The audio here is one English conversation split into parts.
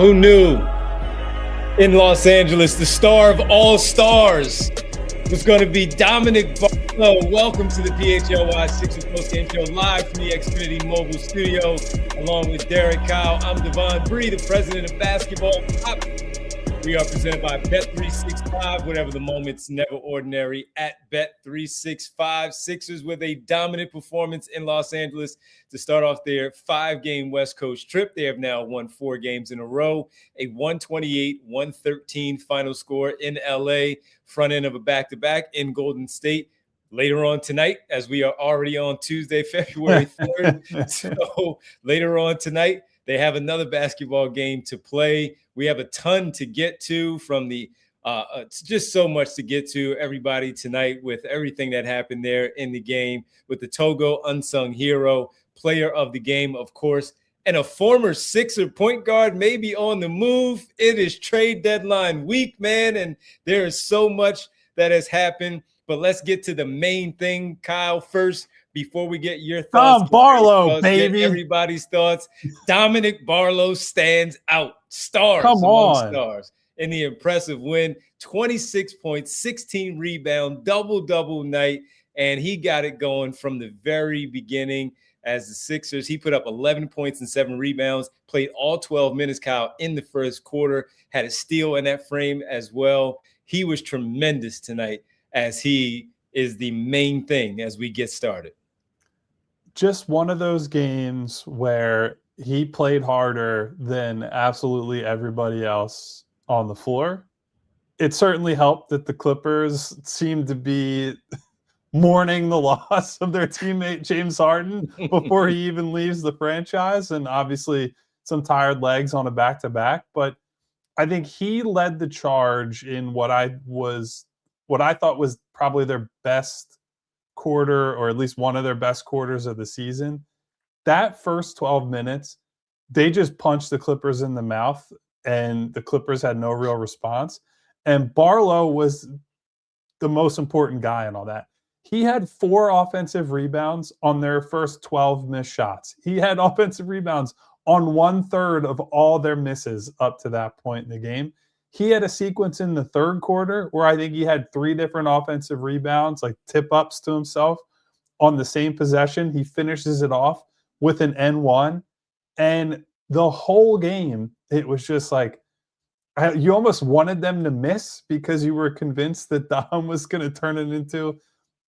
who knew in Los Angeles, the star of all stars was going to be Dominick Barlow. Welcome to the PHLY Sixers postgame show live from the Xfinity Mobile Studio, along with Derek Kyle. I'm Devon Bree, the president of basketball. We are presented by Bet365. Whatever the moment's never ordinary at Bet365. Sixers with a dominant performance in Los Angeles to start off their 5-game West Coast trip. They have now won 4 games in a row, a 128-113 final score in LA, front end of a back-to-back in Golden State. Later on tonight, as we are already on Tuesday, February 3rd. So later on tonight, they have another basketball game to play. We have a ton to get to from the it's just so much to get to, everybody, tonight with everything that happened there in the game with the Togo unsung hero, player of the game, of course, and a former Sixer point guard maybe on the move. It is trade deadline week, man, and there is so much that has happened. But let's get to the main thing, Kyle, first. Before we get your thoughts, Barlow, baby. Everybody's thoughts. Dominick Barlow stands out. Stars in the impressive win. 26 points, 16 rebound, double-double night, and he got it going from the very beginning as the Sixers. He put up 11 points and 7 rebounds, played all 12 minutes, Kyle, in the first quarter, had a steal in that frame as well. He was tremendous tonight, as he is the main thing as we get started. Just one of those games where he played harder than absolutely everybody else on the floor. It certainly helped that the Clippers seemed to be mourning the loss of their teammate James Harden before he even leaves the franchise, and obviously some tired legs on a back-to-back. But I think he led the charge in what I thought was probably their best quarter, or at least one of their best quarters of the season. That first 12 minutes, they just punched the Clippers in the mouth, and the Clippers had no real response. And Barlow was the most important guy in all that. He had 4 offensive rebounds on their first 12 missed shots. He had offensive rebounds on 1/3 of all their misses up to that point in the game. He had a sequence in the third quarter where I think he had 3 different offensive rebounds, like tip-ups to himself on the same possession. He finishes it off with an N1. And the whole game, it was just like, you almost wanted them to miss because you were convinced that Dom was going to turn it into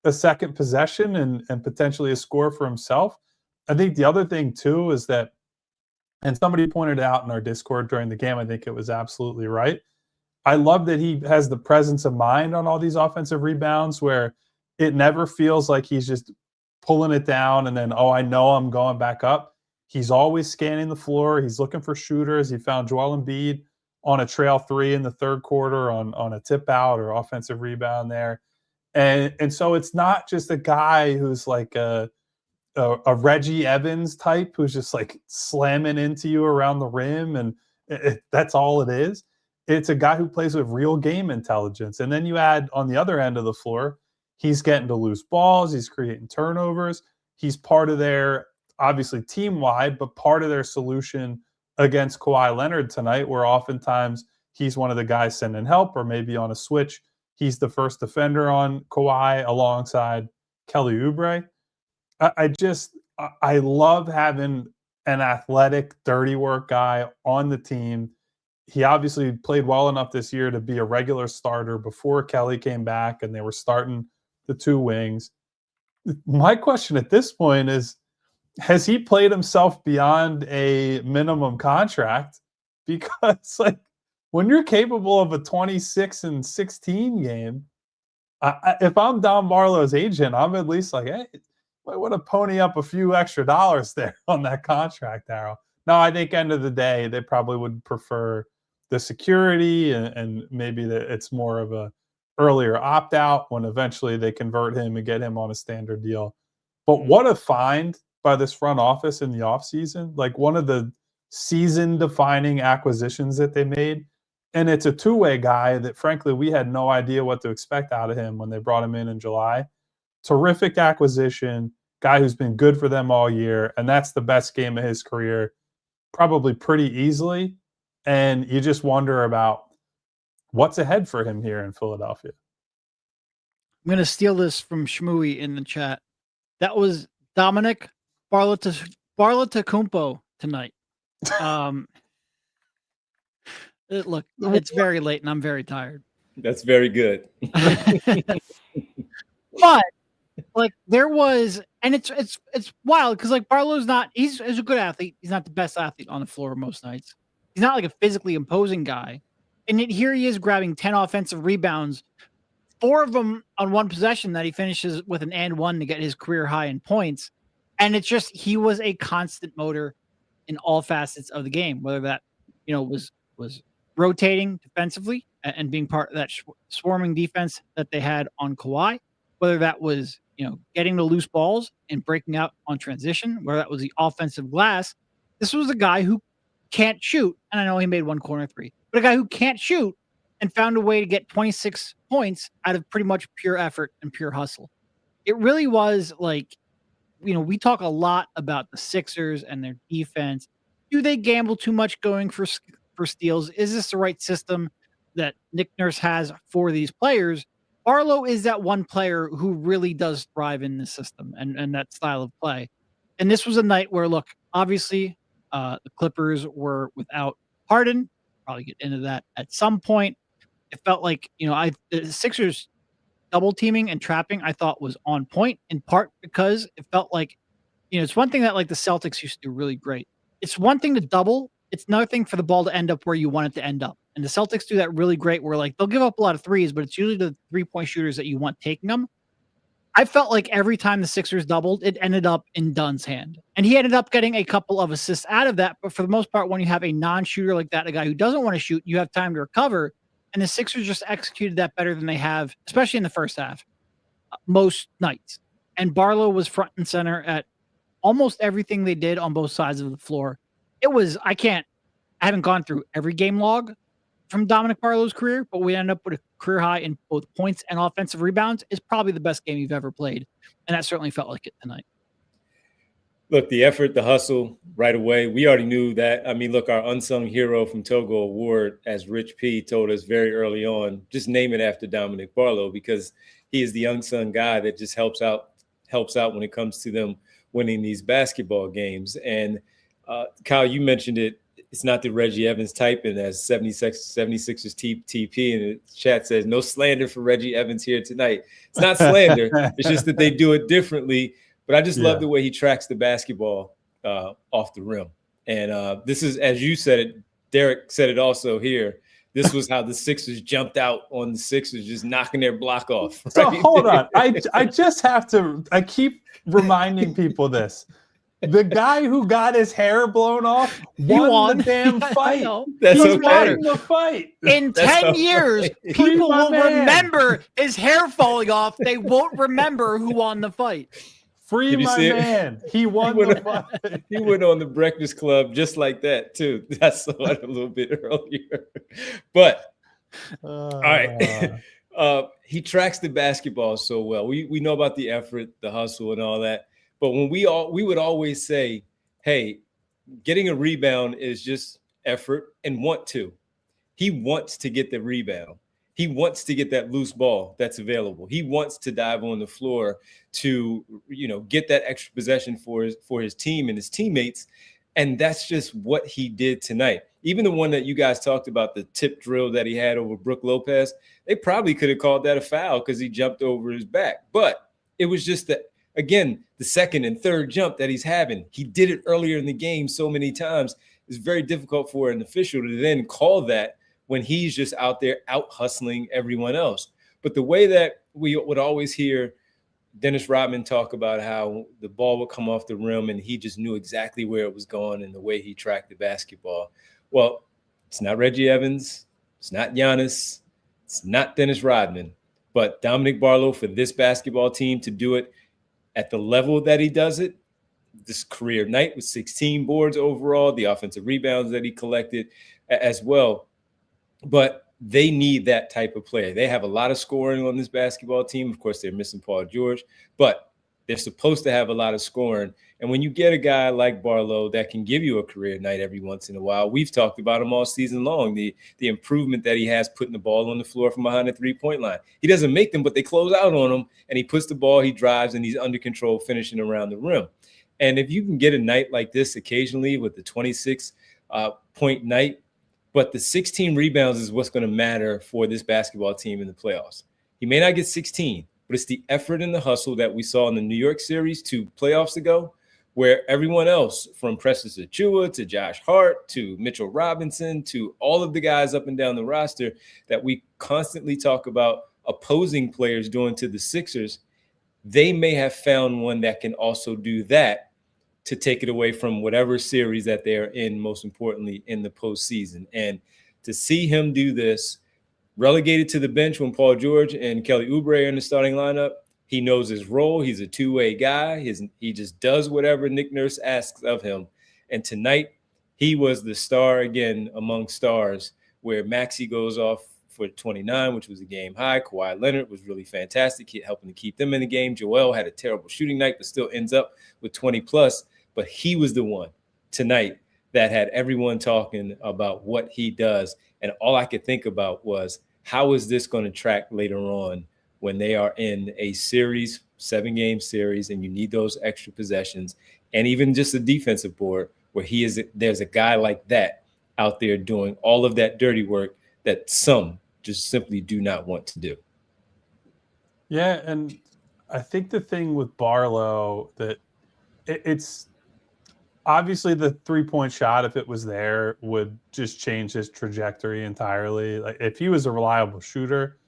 a second possession and potentially a score for himself. I think the other thing, too, is that, and somebody pointed out in our Discord during the game, I think it was absolutely right, I love that he has the presence of mind on all these offensive rebounds where it never feels like he's just pulling it down and then, oh, I know I'm going back up. He's always scanning the floor. He's looking for shooters. He found Joel Embiid on a trail 3 in the third quarter on a tip out or offensive rebound there. And so it's not just a guy who's like a Reggie Evans type who's just like slamming into you around the rim and that's all it is. It's a guy who plays with real game intelligence. And then you add on the other end of the floor, he's getting to loose balls. He's creating turnovers. He's part of their, obviously team-wide, but part of their solution against Kawhi Leonard tonight, where oftentimes he's one of the guys sending help, or maybe on a switch, he's the first defender on Kawhi alongside Kelly Oubre. I love having an athletic, dirty work guy on the team. He obviously played well enough this year to be a regular starter before Kelly came back and they were starting the 2 wings. My question at this point is, has he played himself beyond a minimum contract? Because like when you're capable of a 26-16 game, if I'm Don Barlow's agent, I'm at least like, hey, I want to pony up a few extra dollars there on that contract, Darryl. No, I think end of the day, they probably would prefer the security and maybe it's more of a earlier opt-out when eventually they convert him and get him on a standard deal. But what a find by this front office in the offseason. Like one of the season-defining acquisitions that they made. And it's a two-way guy that, frankly, we had no idea what to expect out of him when they brought him in July. Terrific acquisition, guy who's been good for them all year, and that's the best game of his career, probably pretty easily. And you just wonder about what's ahead for him here in Philadelphia. I'm going to steal this from Shmooey in the chat. That was Dominick Barlow tonight. Look, it's very late and I'm very tired. That's very good. But like there was, and it's wild because like Barlow's he's a good athlete. He's not the best athlete on the floor most nights. He's not like a physically imposing guy. And yet here he is grabbing 10 offensive rebounds, 4 of them on one possession that he finishes with an and one to get his career high in points. And it's just, he was a constant motor in all facets of the game, whether that, was rotating defensively and being part of that swarming defense that they had on Kawhi, whether that was, getting the loose balls and breaking out on transition, whether that was the offensive glass. This was a guy who can't shoot. And I know he made one corner three, but a guy who can't shoot and found a way to get 26 points out of pretty much pure effort and pure hustle. It really was like, we talk a lot about the Sixers and their defense. Do they gamble too much going for steals? Is this the right system that Nick Nurse has for these players? Barlow is that one player who really does thrive in this system and that style of play. And this was a night where, look, obviously the Clippers were without Harden. Probably get into that at some point. It felt like, the Sixers double teaming and trapping I thought was on point, in part because it felt like, it's one thing that like the Celtics used to do really great. It's one thing to double. It's another thing for the ball to end up where you want it to end up. And the Celtics do that really great where like they'll give up a lot of threes, but it's usually the 3-point shooters that you want taking them. I felt like every time the Sixers doubled, it ended up in Dunn's hand. And he ended up getting a couple of assists out of that. But for the most part, when you have a non-shooter like that, a guy who doesn't want to shoot, you have time to recover. And the Sixers just executed that better than they have, especially in the first half, most nights. And Barlow was front and center at almost everything they did on both sides of the floor. It was, I haven't gone through every game log from Dominick Barlow's career, but we end up with a career high in both points and offensive rebounds. Is probably the best game you've ever played. And that certainly felt like it tonight. Look, the effort, the hustle right away. We already knew that. I mean, look, our unsung hero from Togo Award, as Rich P told us very early on, just name it after Dominick Barlow because he is the unsung guy that just helps out when it comes to them winning these basketball games. And Kyle, you mentioned it. It's not the Reggie Evans type, and as 76ers TP, and the chat says, no slander for Reggie Evans here tonight. It's not slander. It's just that they do it differently. But I just love the way he tracks the basketball off the rim. And this is, as you said it, Derek said it also here, this was how the Sixers jumped out on the Sixers, just knocking their block off. Right? So hold on. I just have to – I keep reminding people this. The guy who got his hair blown off won the damn fight. That's He okay. won the fight. In 10 years, people will remember his hair falling off. They won't remember who won the fight. Free my man. He won the fight. He went on the Breakfast Club just like that, too. I saw it a little bit earlier. But, all right. He tracks the basketball so well. We know about the effort, the hustle, and all that. But when we would always say, hey, getting a rebound is just effort and want to. He wants to get the rebound. He wants to get that loose ball that's available. He wants to dive on the floor to, get that extra possession for his team and his teammates. And that's just what he did tonight. Even the one that you guys talked about, the tip drill that he had over Brook Lopez, they probably could have called that a foul because he jumped over his back. But it was just that. Again, the second and third jump that he's having, he did it earlier in the game so many times. It's very difficult for an official to then call that when he's just out there out hustling everyone else. But the way that we would always hear Dennis Rodman talk about how the ball would come off the rim and he just knew exactly where it was going and the way he tracked the basketball. Well, it's not Reggie Evans. It's not Giannis. It's not Dennis Rodman. But Dominick Barlow, for this basketball team to do it at the level that he does it, this career night with 16 boards overall, the offensive rebounds that he collected as well. But they need that type of player. They have a lot of scoring on this basketball team. Of course, they're missing Paul George, but They're supposed to have a lot of scoring. And when you get a guy like Barlow that can give you a career night every once in a while, we've talked about him all season long, the improvement that he has putting the ball on the floor from behind the three-point line. He doesn't make them, but they close out on him, and he puts the ball, he drives, and he's under control finishing around the rim. And if you can get a night like this occasionally with the 26-point night, but the 16 rebounds is what's going to matter for this basketball team in the playoffs. He may not get 16, but it's the effort and the hustle that we saw in the New York series 2 playoffs ago, where everyone else, from Precious Achiuwa to Josh Hart to Mitchell Robinson to all of the guys up and down the roster that we constantly talk about opposing players doing to the Sixers, they may have found one that can also do that to take it away from whatever series that they're in, most importantly in the postseason. And to see him do this, relegated to the bench when Paul George and Kelly Oubre are in the starting lineup, he knows his role. He's a two-way guy. He just does whatever Nick Nurse asks of him. And tonight, he was the star again among stars, where Maxey goes off for 29, which was a game high. Kawhi Leonard was really fantastic, helping to keep them in the game. Joel had a terrible shooting night, but still ends up with 20+. But he was the one tonight that had everyone talking about what he does. And all I could think about was, how is this going to track later on when they are in a series, 7-game series, and you need those extra possessions, and even just a defensive board where there's a guy like that out there doing all of that dirty work that some just simply do not want to do. Yeah, and I think the thing with Barlow that it's obviously the 3-point shot, if it was there, would just change his trajectory entirely. Like if he was a reliable shooter,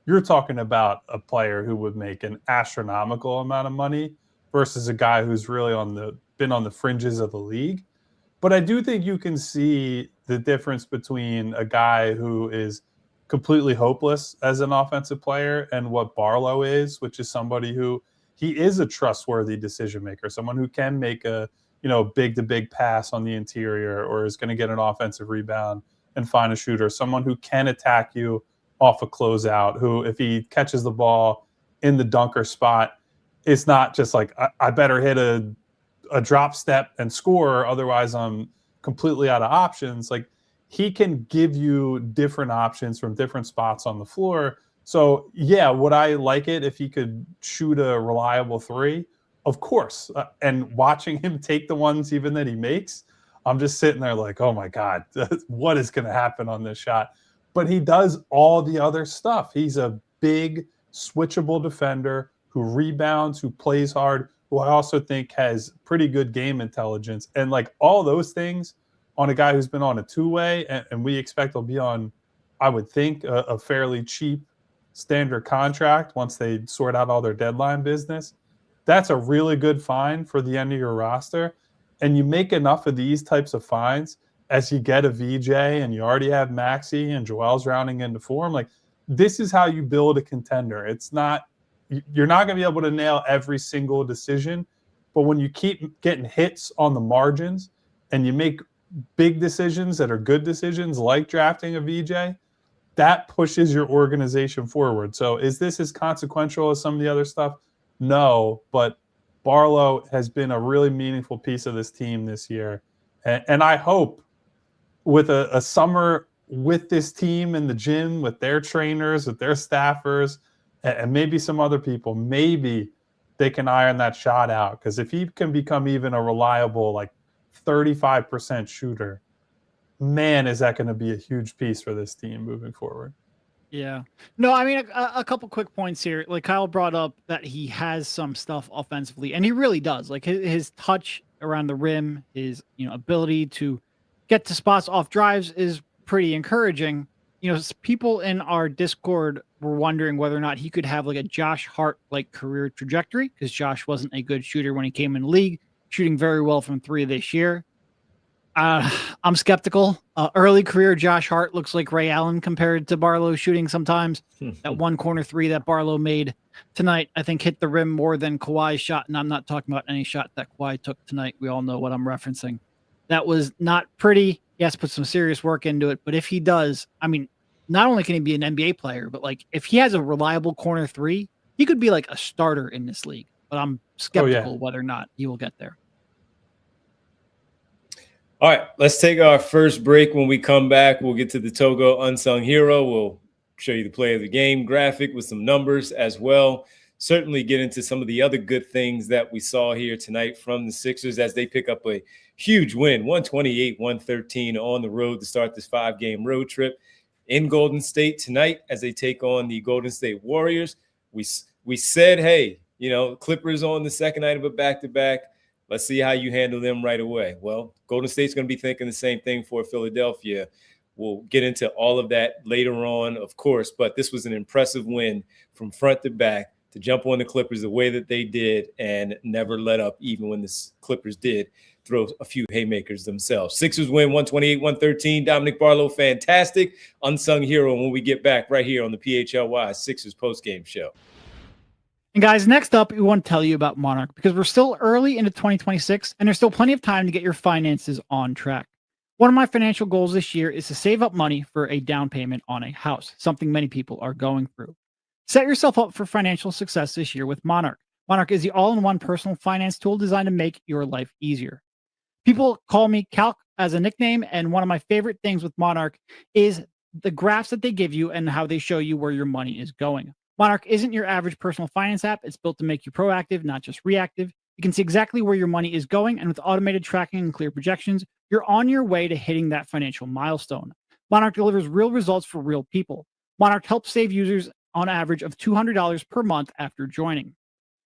you're talking about a player who would make an astronomical amount of money versus a guy who's really been on the fringes of the league. But I do think you can see the difference between a guy who is completely hopeless as an offensive player and what Barlow is, which is somebody who he is a trustworthy decision maker, someone who can make a big to big pass on the interior or is going to get an offensive rebound and find a shooter, someone who can attack you off a closeout, who if he catches the ball in the dunker spot, it's not just like, I better hit a drop step and score, otherwise I'm completely out of options. Like he can give you different options from different spots on the floor. So yeah, would I like it if he could shoot a reliable 3? Of course. And watching him take the ones even that he makes, I'm just sitting there like, oh my God, what is going to happen on this shot? But he does all the other stuff. He's a big, switchable defender who rebounds, who plays hard, who I also think has pretty good game intelligence. And like all those things on a guy who's been on a 2-way, and we expect he'll be on, I would think, a fairly cheap standard contract once they sort out all their deadline business. That's a really good find for the end of your roster. And you make enough of these types of finds as you get a VJ and you already have Maxey and Joel's rounding into form. Like this is how you build a contender. It's not, you're not going to be able to nail every single decision, but when you keep getting hits on the margins and you make big decisions that are good decisions, like drafting a VJ, that pushes your organization forward. So is this as consequential as some of the other stuff? No, but Barlow has been a really meaningful piece of this team this year. And I hope with a summer with this team in the gym, with their trainers, with their staffers, and maybe some other people, maybe they can iron that shot out. Because if he can become even a reliable, like 35% shooter, man, is that going to be a huge piece for this team moving forward. Yeah. No, I mean, a couple quick points here. Like Kyle brought up that he has some stuff offensively, and he really does. Like his touch around the rim, his ability to get to spots off drives is pretty encouraging. People in our Discord were wondering whether or not he could have like a Josh Hart like career trajectory, because Josh wasn't a good shooter when he came in the league, shooting very well from 3 this year. I'm skeptical. Early career Josh Hart looks like Ray Allen compared to Barlow shooting sometimes. That one corner 3 that Barlow made tonight, I think, hit the rim more than Kawhi's shot. And I'm not talking about any shot that Kawhi took tonight. We all know what I'm referencing. That was not pretty. He has to put some serious work into it. But if he does, I mean, not only can he be an NBA player, but like if he has a reliable corner 3, he could be like a starter in this league. but I'm skeptical whether or not he will get there. All right, let's take our first break. When we come back, we'll get to the Togo Unsung Hero. We'll show you the play of the game graphic with some numbers as well. Certainly get into some of the other good things that we saw here tonight from the Sixers as they pick up a huge win, 128-113 on the road to start this 5-game road trip in Golden State tonight as they take on the Golden State Warriors. We said, hey, Clippers on the second night of a back-to-back. Let's see how you handle them right away. Well, Golden State's going to be thinking the same thing for Philadelphia. We'll get into all of that later on, of course, but this was an impressive win from front to back to jump on the Clippers the way that they did and never let up, even when the Clippers did throw a few haymakers themselves. Sixers win 128-113. Dominick Barlow, fantastic. Unsung hero when we get back right here on the PHLY Sixers postgame show. And guys, next up, we want to tell you about Monarch because we're still early into 2026 and there's still plenty of time to get your finances on track. One of my financial goals this year is to save up money for a down payment on a house, something many people are going through. Set yourself up for financial success this year with Monarch. Monarch is the all-in-one personal finance tool designed to make your life easier. People call me Calc as a nickname, and one of my favorite things with Monarch is the graphs that they give you and how they show you where your money is going. Monarch isn't your average personal finance app. It's built to make you proactive, not just reactive. You can see exactly where your money is going, and with automated tracking and clear projections, you're on your way to hitting that financial milestone. Monarch delivers real results for real people. Monarch helps save users on average of $200 per month after joining.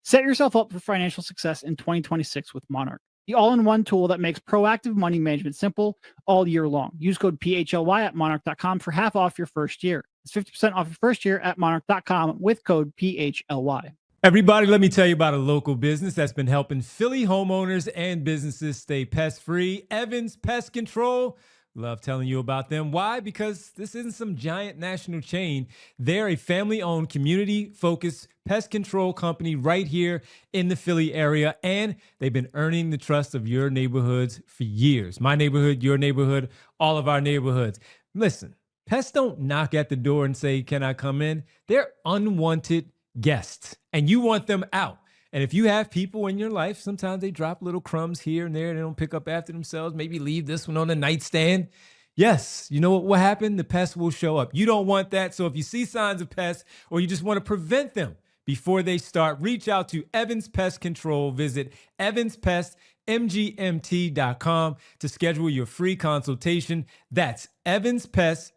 Set yourself up for financial success in 2026 with Monarch, the all-in-one tool that makes proactive money management simple all year long. Use code PHLY at monarch.com for half off your first year. It's 50% off your first year at monarch.com with code PHLY. Everybody, let me tell you about a local business that's been helping Philly homeowners and businesses stay pest-free. Evans Pest Control. Love telling you about them. Why? Because this isn't some giant national chain. They're a family-owned, community-focused pest control company right here in the Philly area, and they've been earning the trust of your neighborhoods for years. My neighborhood, your neighborhood, all of our neighborhoods. Listen, pests don't knock at the door and say, "Can I come in?" They're unwanted guests, and you want them out. And if you have people in your life, sometimes they drop little crumbs here and there. They don't pick up after themselves. Maybe leave this one on the nightstand. Yes, you know what will happen? The pests will show up. You don't want that. So if you see signs of pests or you just want to prevent them before they start, reach out to Evans Pest Control. Visit evanspestmgmt.com to schedule your free consultation. That's Evans Pest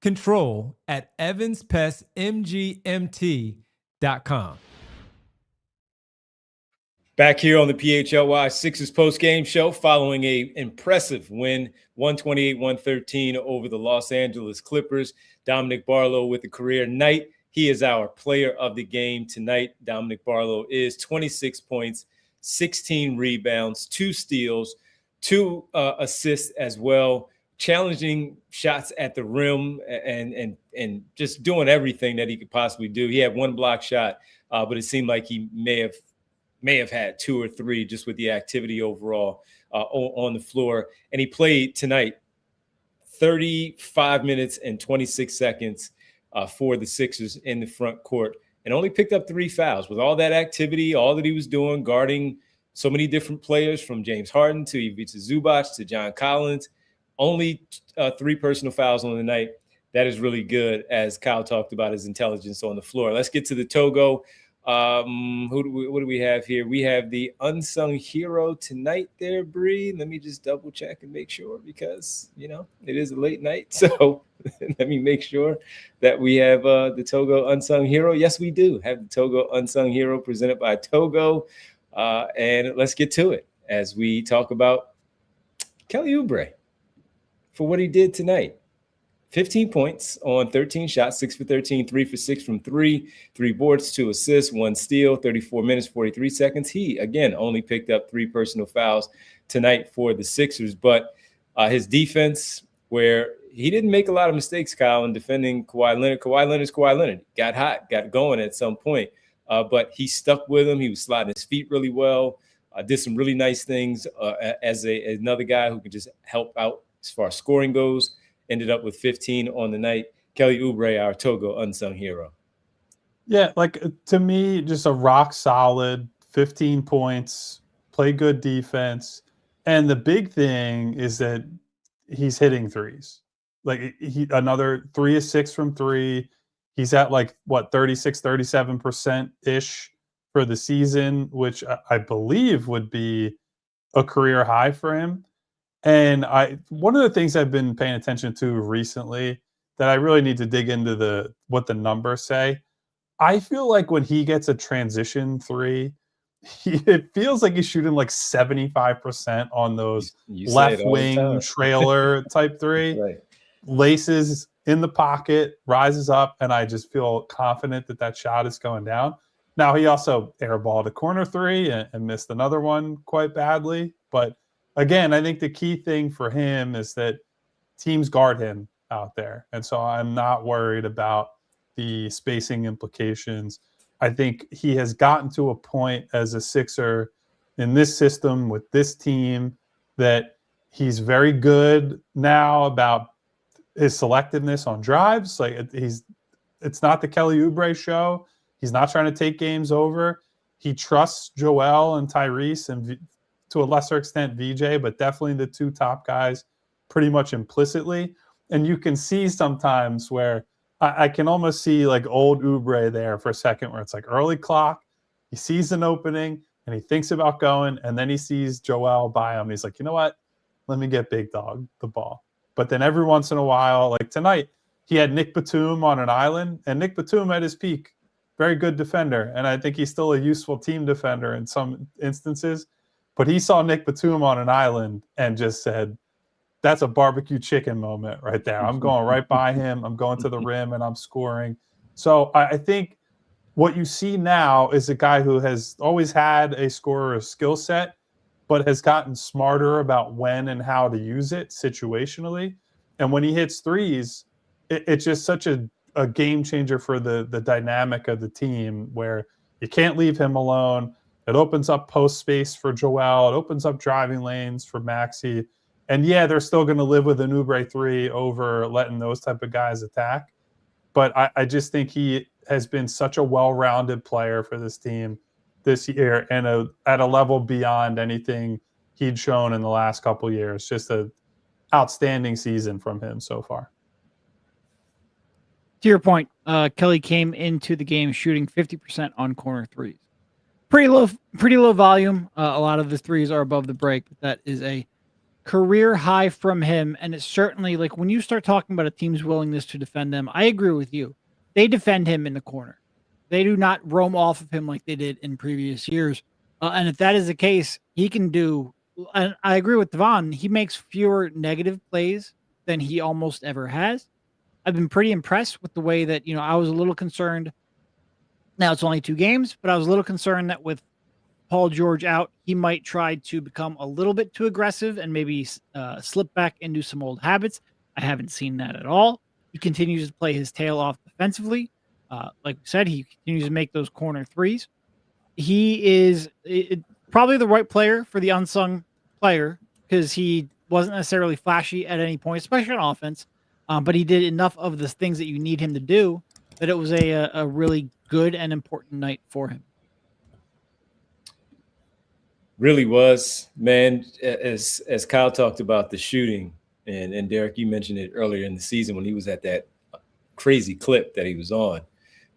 Control at evanspestmgmt.com. Back here on the PHLY Sixers post-game show following a impressive win, 128-113 over the Los Angeles Clippers. Dominick Barlow with a career night. He is our player of the game tonight. Dominick Barlow is 26 points, 16 rebounds, 2 steals, 2 assists as well, challenging shots at the rim and just doing everything that he could possibly do. He had 1 block shot, but it seemed like he may have had 2 or 3 just with the activity overall on the floor. And he played tonight 35 minutes and 26 seconds for the Sixers in the front court and only picked up 3 fouls. With all that activity, all that he was doing, guarding so many different players from James Harden to Ivica Zubac to John Collins, only 3 personal fouls on the night. That is really good, as Kyle talked about his intelligence on the floor. Let's get to the Togo. What do we have here? We have the unsung hero tonight there, Bree. Let me just double check and make sure because, it is a late night. So let me make sure that we have the Togo unsung hero. Yes, we do have the Togo unsung hero presented by Togo. And let's get to it as we talk about Kelly Oubre for what he did tonight. 15 points on 13 shots, 6 for 13, 3 for 6 from 3, 3 boards, 2 assists, 1 steal, 34 minutes, 43 seconds. He, again, only picked up 3 personal fouls tonight for the Sixers. But his defense, where he didn't make a lot of mistakes, Kyle, in defending Kawhi Leonard. Kawhi Leonard got hot, got going at some point. But he stuck with him. He was sliding his feet really well, did some really nice things as another guy who could just help out as far as scoring goes. Ended up with 15 on the night. Kelly Oubre, our Togo unsung hero. Yeah, to me, just a rock solid 15 points, play good defense. And the big thing is that he's hitting threes. Like another 3 of 6 from 3. He's at 36, 37% ish for the season, which I believe would be a career high for him. And one of the things I've been paying attention to recently that I really need to dig into what the numbers say. I feel like when he gets a transition 3, it feels like he's shooting 75% on those left wing trailer type 3. Right. Laces in the pocket, rises up, and I just feel confident that shot is going down. Now, he also airballed a corner 3 and missed another one quite badly. But again, I think the key thing for him is that teams guard him out there. And so I'm not worried about the spacing implications. I think he has gotten to a point as a Sixer in this system with this team that he's very good now about his selectiveness on drives. It's not the Kelly Oubre show. He's not trying to take games over. He trusts Joel and Tyrese and to a lesser extent VJ, but definitely the 2 top guys pretty much implicitly. And you can see sometimes where I can almost see old Oubre there for a second where it's early clock. He sees an opening and he thinks about going, and then he sees Joel by him. He's like, you know what? Let me get Big Dog the ball. But then every once in a while, like tonight, he had Nick Batum on an island, and Nick Batum at his peak, very good defender. And I think he's still a useful team defender in some instances. But he saw Nick Batum on an island and just said, that's a barbecue chicken moment right there. I'm going right by him. I'm going to the rim and I'm scoring. So I think what you see now is a guy who has always had a scorer skill set, but has gotten smarter about when and how to use it situationally. And when he hits threes, it's just such a game changer for the dynamic of the team where you can't leave him alone. It opens up post space for Joel. It opens up driving lanes for Maxey. And yeah, they're still going to live with an Oubre 3 over letting those type of guys attack. But I just think he has been such a well-rounded player for this team this year and at a level beyond anything he'd shown in the last couple of years. Just an outstanding season from him so far. To your point, Kelly came into the game shooting 50% on corner threes. Pretty low volume. A lot of the threes are above the break, but that is a career high from him. And it's certainly like when you start talking about a team's willingness to defend them, I agree with you. They defend him in the corner. They do not roam off of him like they did in previous years. And if that is the case, he can do, and I agree with Devon, he makes fewer negative plays than he almost ever has. I've been pretty impressed with the way that, I was a little concerned. Now it's only 2 games, but I was a little concerned that with Paul George out, he might try to become a little bit too aggressive and maybe slip back into some old habits. I haven't seen that at all. He continues to play his tail off defensively. Like we said, he continues to make those corner threes. He is probably the right player for the unsung player because he wasn't necessarily flashy at any point, especially on offense. But he did enough of the things that you need him to do that it was a really good and important night for him. Really was, man. As Kyle talked about the shooting, and Derek, you mentioned it earlier in the season when he was at that crazy clip that he was on,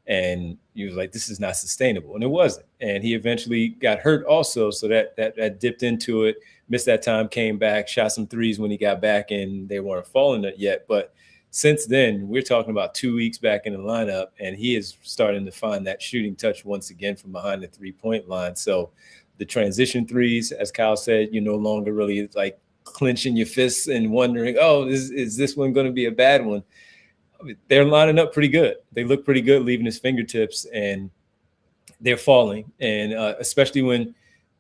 and he was like, "This is not sustainable," and it wasn't. And he eventually got hurt also, so that dipped into it. Missed that time, came back, shot some threes when he got back, and they weren't falling yet. But since then, we're talking about 2 weeks back in the lineup, and he is starting to find that shooting touch once again from behind the 3-point line. So the transition threes, as Kyle said, you're no longer really like clenching your fists and wondering, oh, is this one going to be a bad one? I mean, they're lining up pretty good. They look pretty good leaving his fingertips, and they're falling. And especially when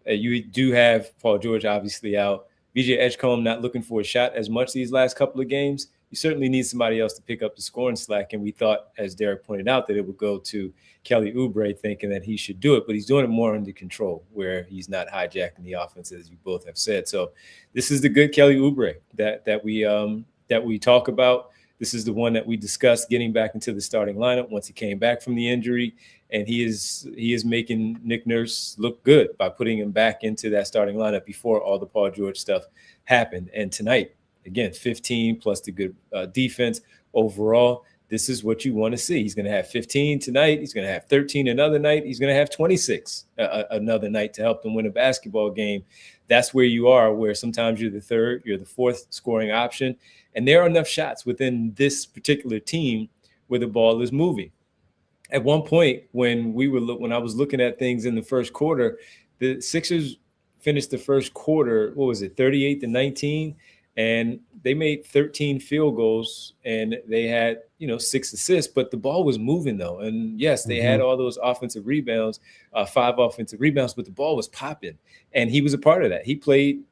you do have Paul George obviously out, VJ Edgecombe not looking for a shot as much these last couple of games, you certainly need somebody else to pick up the scoring slack. And we thought, as Derek pointed out, that it would go to Kelly Oubre, thinking that he should do it, but he's doing it more under control where he's not hijacking the offense, as you both have said. So this is the good Kelly Oubre that we talk about. This is the one that we discussed getting back into the starting lineup once he came back from the injury. And he is making Nick Nurse look good by putting him back into that starting lineup before all the Paul George stuff happened. And tonight, again, 15 plus the good defense overall. This is what you want to see. He's going to have 15 tonight. He's going to have 13 another night. He's going to have 26 another night to help them win a basketball game. That's where you are, where sometimes you're the third, you're the fourth scoring option. And there are enough shots within this particular team where the ball is moving. At one point, when I was looking at things in the first quarter, the Sixers finished the first quarter, 38-19, and they made 13 field goals, and they had 6 assists, but the ball was moving though. And yes, they had all those offensive rebounds, 5 offensive rebounds, but the ball was popping, and he was a part of that. He played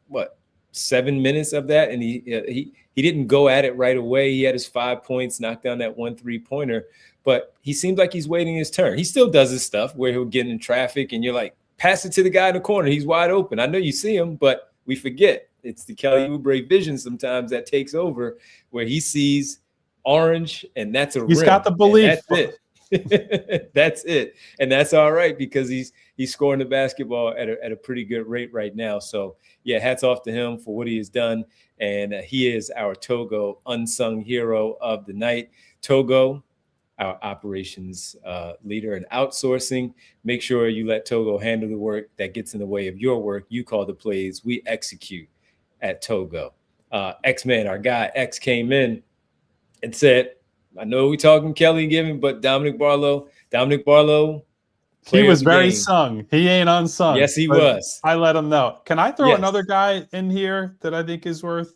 7 minutes of that, and he didn't go at it right away. He had his 5 points, knocked down that 1 3-pointer, but he seems like he's waiting his turn. He still does his stuff where he'll get in traffic and you're like, pass it to the guy in the corner. He's wide open. I know you see him, but we forget. It's the Kelly Oubre vision sometimes that takes over, where he sees orange and that's a He's rim, got the belief. That's it. That's it. And that's all right, because he's scoring the basketball at a pretty good rate right now. So yeah, hats off to him for what he has done. And he is our Togo unsung hero of the night. Togo, our operations leader in outsourcing. Make sure you let Togo handle the work that gets in the way of your work. You call the plays, we execute at Togo. X-Man, our guy X, came in and said, I know we're talking Kelly giving, but Dominick Barlow, he was very sung. He ain't unsung. Yes, he was. I let him know. Can I throw another guy in here that I think is worth?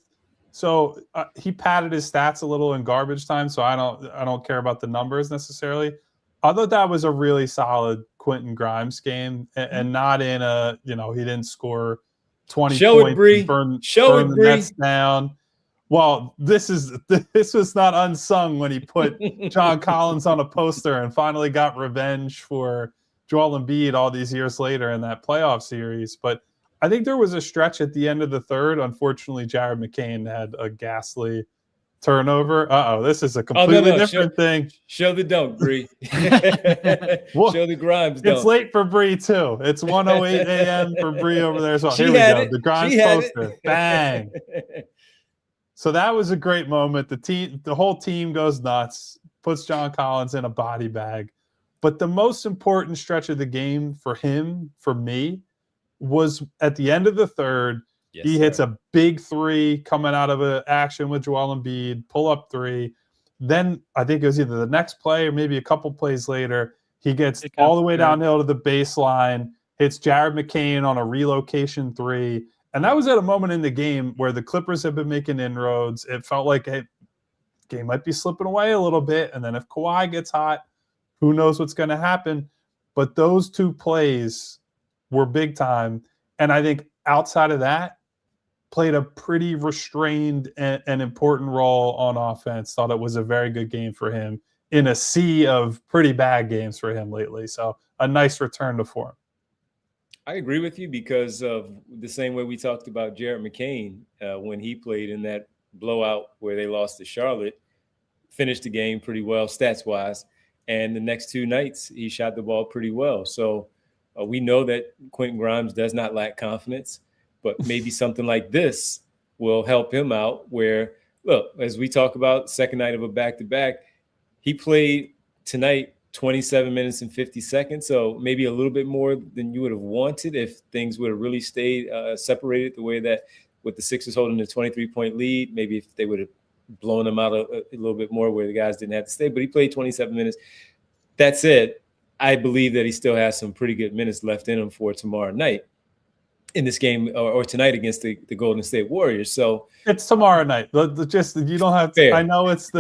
So he padded his stats a little in garbage time, so I don't care about the numbers necessarily. I thought that was a really solid Quentin Grimes game, and not in a he didn't score 20 points. Show it, Bree. Nets down. Well, this was not unsung when he put John Collins on a poster and finally got revenge for Joel Embiid all these years later in that playoff series. But I think there was a stretch at the end of the third. Unfortunately, Jared McCain had a ghastly turnover. This is a completely different thing. Show the dunk, Bree. Show the Grimes dunk. It's late for Bree, too. It's 1:08 a.m. for Bree over there as well. Here we go. The Grimes poster. Bang. So that was a great moment. The whole team goes nuts, puts John Collins in a body bag. But the most important stretch of the game for me, was at the end of the third. He hits a big three coming out of an action with Joel Embiid, pull-up three. Then I think it was either the next play or maybe a couple plays later, he gets all the way downhill to the baseline, hits Jared McCain on a relocation three. And that was at a moment in the game where the Clippers have been making inroads. It felt like the game might be slipping away a little bit. And then if Kawhi gets hot, who knows what's going to happen. But those two plays were big time. And I think outside of that, played a pretty restrained and important role on offense. Thought it was a very good game for him in a sea of pretty bad games for him lately. So a nice return to form. I agree with you because of the same way we talked about Jared McCain when he played in that blowout where they lost to Charlotte, finished the game pretty well stats-wise. And the next two nights, he shot the ball pretty well. So we know that Quentin Grimes does not lack confidence, but maybe something like this will help him out where, look, as we talk about second night of a back-to-back, he played tonight 27 minutes and 50 seconds, so maybe a little bit more than you would have wanted if things would have really stayed separated the way that with the Sixers holding the 23-point lead, maybe if they would have blown them out a little bit more where the guys didn't have to stay, but he played 27 minutes. That said, I believe that he still has some pretty good minutes left in him for tomorrow night in this game or tonight against the Golden State Warriors. So it's tomorrow night. Just you don't have to. Fair. I know it's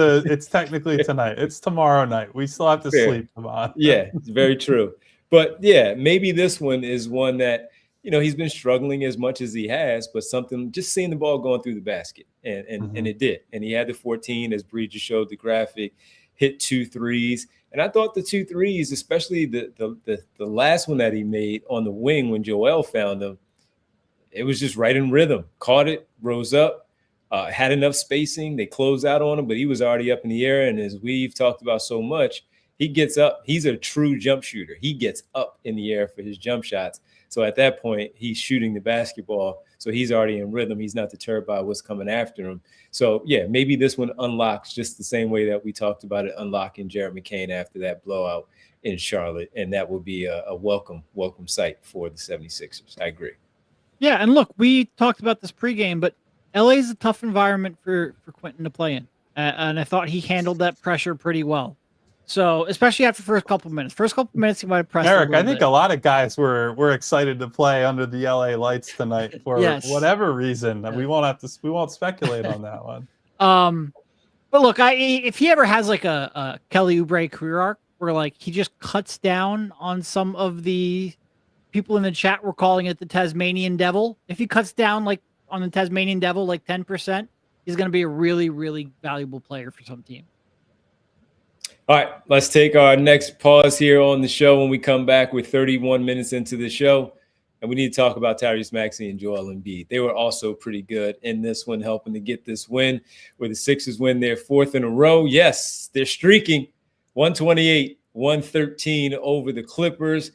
technically tonight. It's tomorrow night. We still have to sleep. Come on. Yeah, it's very true. But yeah, maybe this one is one that he's been struggling as much as he has, but something just seeing the ball going through the basket, and it did. And he had the 14, as Bree just showed the graphic, hit 2 threes. And I thought the 2 threes, especially the last one that he made on the wing when Joel found him, it was just right in rhythm. Caught it, rose up, had enough spacing. They closed out on him, but he was already up in the air. And as we've talked about so much, he gets up. He's a true jump shooter. He gets up in the air for his jump shots. So at that point, he's shooting the basketball. So he's already in rhythm. He's not deterred by what's coming after him. So, yeah, maybe this one unlocks just the same way that we talked about it unlocking Jared McCain after that blowout in Charlotte. And that would be a welcome sight for the 76ers. I agree. Yeah, and look, we talked about this pregame, but LA is a tough environment for Quentin to play in. And I thought he handled that pressure pretty well. So, especially after the first couple of minutes. He might have pressed Eric, I think bit. a lot of guys were excited to play under the LA lights tonight for whatever reason. We won't speculate on that one. But look, if he ever has like a Kelly Oubre career arc where like he just cuts down on some of the people in the chat were calling it the Tasmanian Devil. If he cuts down like on the Tasmanian Devil like 10%, he's going to be a really, really valuable player for some team. All right, let's take our next pause here on the show. When we come back, we're 31 minutes into the show, and we need to talk about Tyrese Maxey and Joel Embiid. They were also pretty good in this one, helping to get this win where the Sixers win their fourth in a row. Yes, they're streaking 128-113 over the Clippers.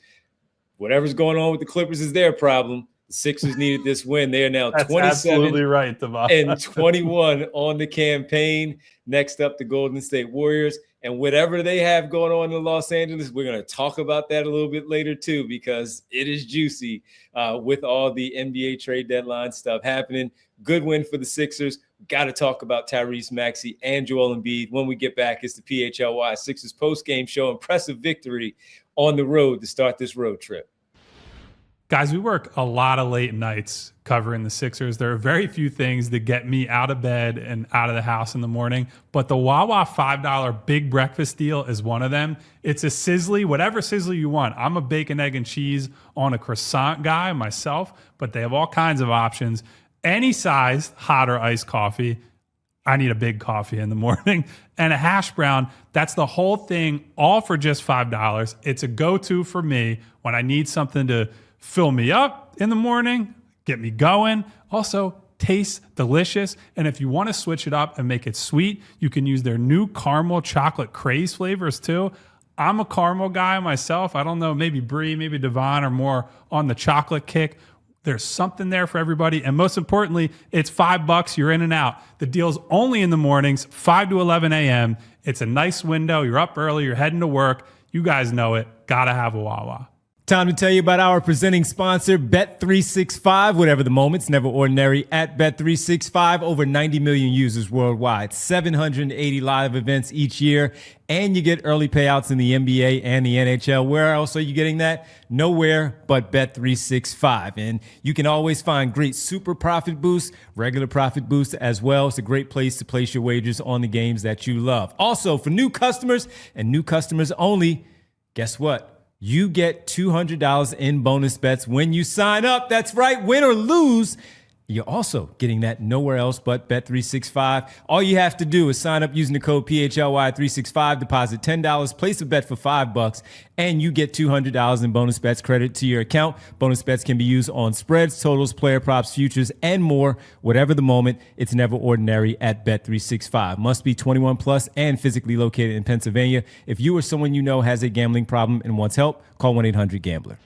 Whatever's going on with the Clippers is their problem. The Sixers needed this win. They are now 27 right, Devon. and 21 on the campaign. Next up, the Golden State Warriors. And whatever they have going on in Los Angeles, we're going to talk about that a little bit later, too, because it is juicy with all the NBA trade deadline stuff happening. Good win for the Sixers. Got to talk about Tyrese Maxey and Joel Embiid. When we get back, it's the PHLY Sixers postgame show. Impressive victory on the road to start this road trip. Guys, we work a lot of late nights covering the Sixers. There are very few things that get me out of bed and out of the house in the morning, but the Wawa $5 big breakfast deal is one of them. It's a sizzly, whatever sizzly you want. I'm a bacon, egg, and cheese on a croissant guy myself, but they have all kinds of options. Any size, hot or iced coffee. I need a big coffee in the morning. And a hash brown. That's the whole thing, all for just $5. It's a go-to for me when I need something to fill me up in the morning, get me going. Also, tastes delicious. And if you want to switch it up and make it sweet, you can use their new caramel chocolate craze flavors too. I'm a caramel guy myself. I don't know, maybe Bree, maybe Devon are more on the chocolate kick. There's something there for everybody. And most importantly, it's $5. You're in and out. The deal's only in the mornings, 5 to 11 a.m. It's a nice window. You're up early. You're heading to work. You guys know it. Gotta have a Wawa. Time to tell you about our presenting sponsor, Bet365. Whatever the moment's never ordinary at Bet365. Over 90 million users worldwide, 780 live events each year, and you get early payouts in the NBA and the NHL. Where else are you getting that? Nowhere but Bet365. And you can always find great super profit boosts, regular profit boosts as well. It's a great place to place your wagers on the games that you love. Also, for new customers and new customers only, guess what? You get $200 in bonus bets when you sign up. That's right, win or lose. You're also getting that nowhere else but Bet365. All you have to do is sign up using the code PHLY365, deposit $10, place a bet for $5, and you get $200 in bonus bets credit to your account. Bonus bets can be used on spreads, totals, player props, futures, and more. Whatever the moment, it's never ordinary at Bet365. Must be 21 plus and physically located in Pennsylvania. If you or someone you know has a gambling problem and wants help, call 1-800-GAMBLER.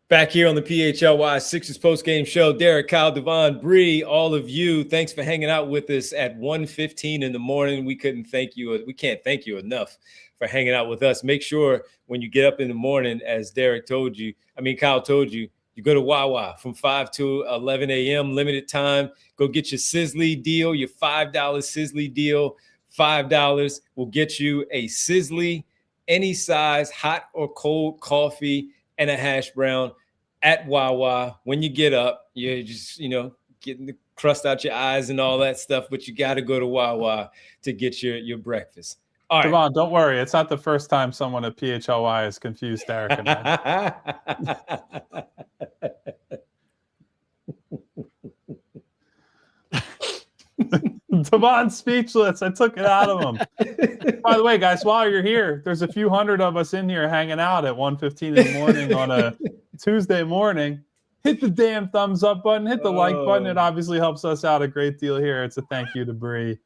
Back here on the PHLY Sixers postgame show, Derek, Kyle, Devon, Bree, all of you, thanks for hanging out with us at 1:15 in the morning. We can't thank you enough for hanging out with us. Make sure when you get up in the morning, as Kyle told you, you go to Wawa from 5 to 11 a.m., limited time. Go get your Sizzly deal, your $5 Sizzly deal. $5 will get you a Sizzly, any size, hot or cold coffee, and a hash brown at Wawa. When you get up, you're just, getting the crust out your eyes and all that stuff, but you got to go to Wawa to get your breakfast. All right. Devon, don't worry. It's not the first time someone at PHLY has confused Derek and I. Devon's speechless. I took it out of him. By the way, guys, while you're here, there's a few hundred of us in here hanging out at 1:15 in the morning on a Tuesday morning. hit the damn thumbs up button, hit the like button. It obviously helps us out a great deal here. It's a thank you to Bree.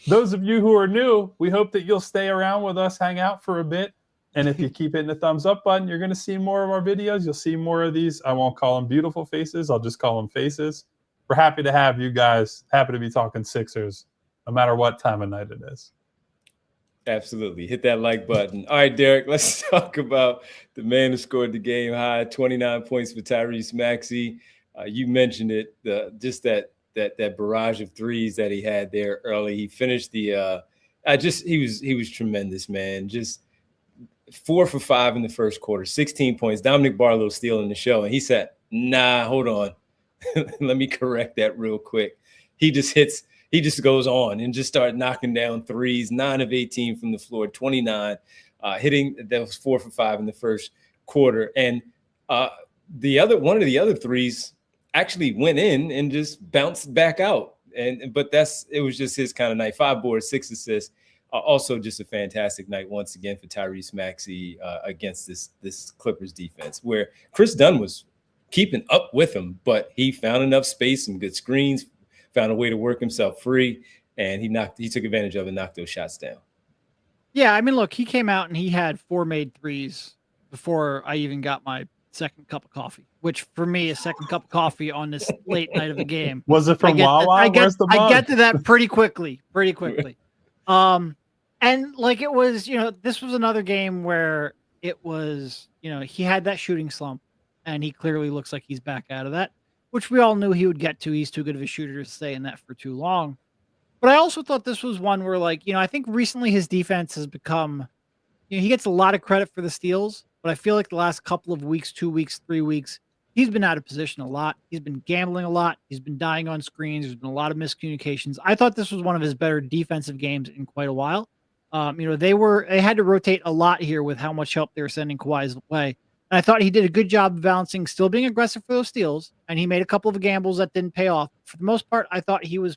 Those of you who are new, we hope that you'll stay around with us, hang out for a bit. And if you keep hitting the thumbs up button, you're going to see more of our videos. You'll see more of these. I won't call them beautiful faces. I'll just call them faces. We're happy to have you guys. Happy to be talking Sixers, no matter what time of night it is. Absolutely. Hit that like button. All right, Derek, let's talk about the man who scored the game high, 29 points for Tyrese Maxey. You mentioned it, just that barrage of threes that he had there early. He finished he was tremendous, man. Just 4 for 5 in the first quarter, 16 points. Dominick Barlow stealing the show. And he said, nah, hold on. Let me correct that real quick. He just goes on and just started knocking down threes, 9 of 18 from the floor, 29, hitting. That was 4 for 5 in the first quarter. And one of the other threes actually went in and just bounced back out. But it was just his kind of night. 5 boards, 6 assists. Also just a fantastic night once again for Tyrese Maxey against this Clippers defense, where Chris Dunn was keeping up with him, but he found enough space, some good screens, found a way to work himself free, and he took advantage of it and knocked those shots down. Yeah, I mean, look, he came out and he had 4 made threes before I even got my second cup of coffee, which for me, a second cup of coffee on this late night of the game. Was it from Wawa? Where's the mug? I get to that pretty quickly. And like it was, this was another game where it was, he had that shooting slump and he clearly looks like he's back out of that, which we all knew he would get to. He's too good of a shooter to stay in that for too long. But I also thought this was one where, like, I think recently his defense has become, he gets a lot of credit for the steals, but I feel like the last couple of weeks, 2 weeks, 3 weeks, he's been out of position a lot. He's been gambling a lot. He's been dying on screens. There's been a lot of miscommunications. I thought this was one of his better defensive games in quite a while. They had to rotate a lot here with how much help they were sending Kawhi's way. And I thought he did a good job of balancing, still being aggressive for those steals. And he made a couple of gambles that didn't pay off. For the most part, I thought he was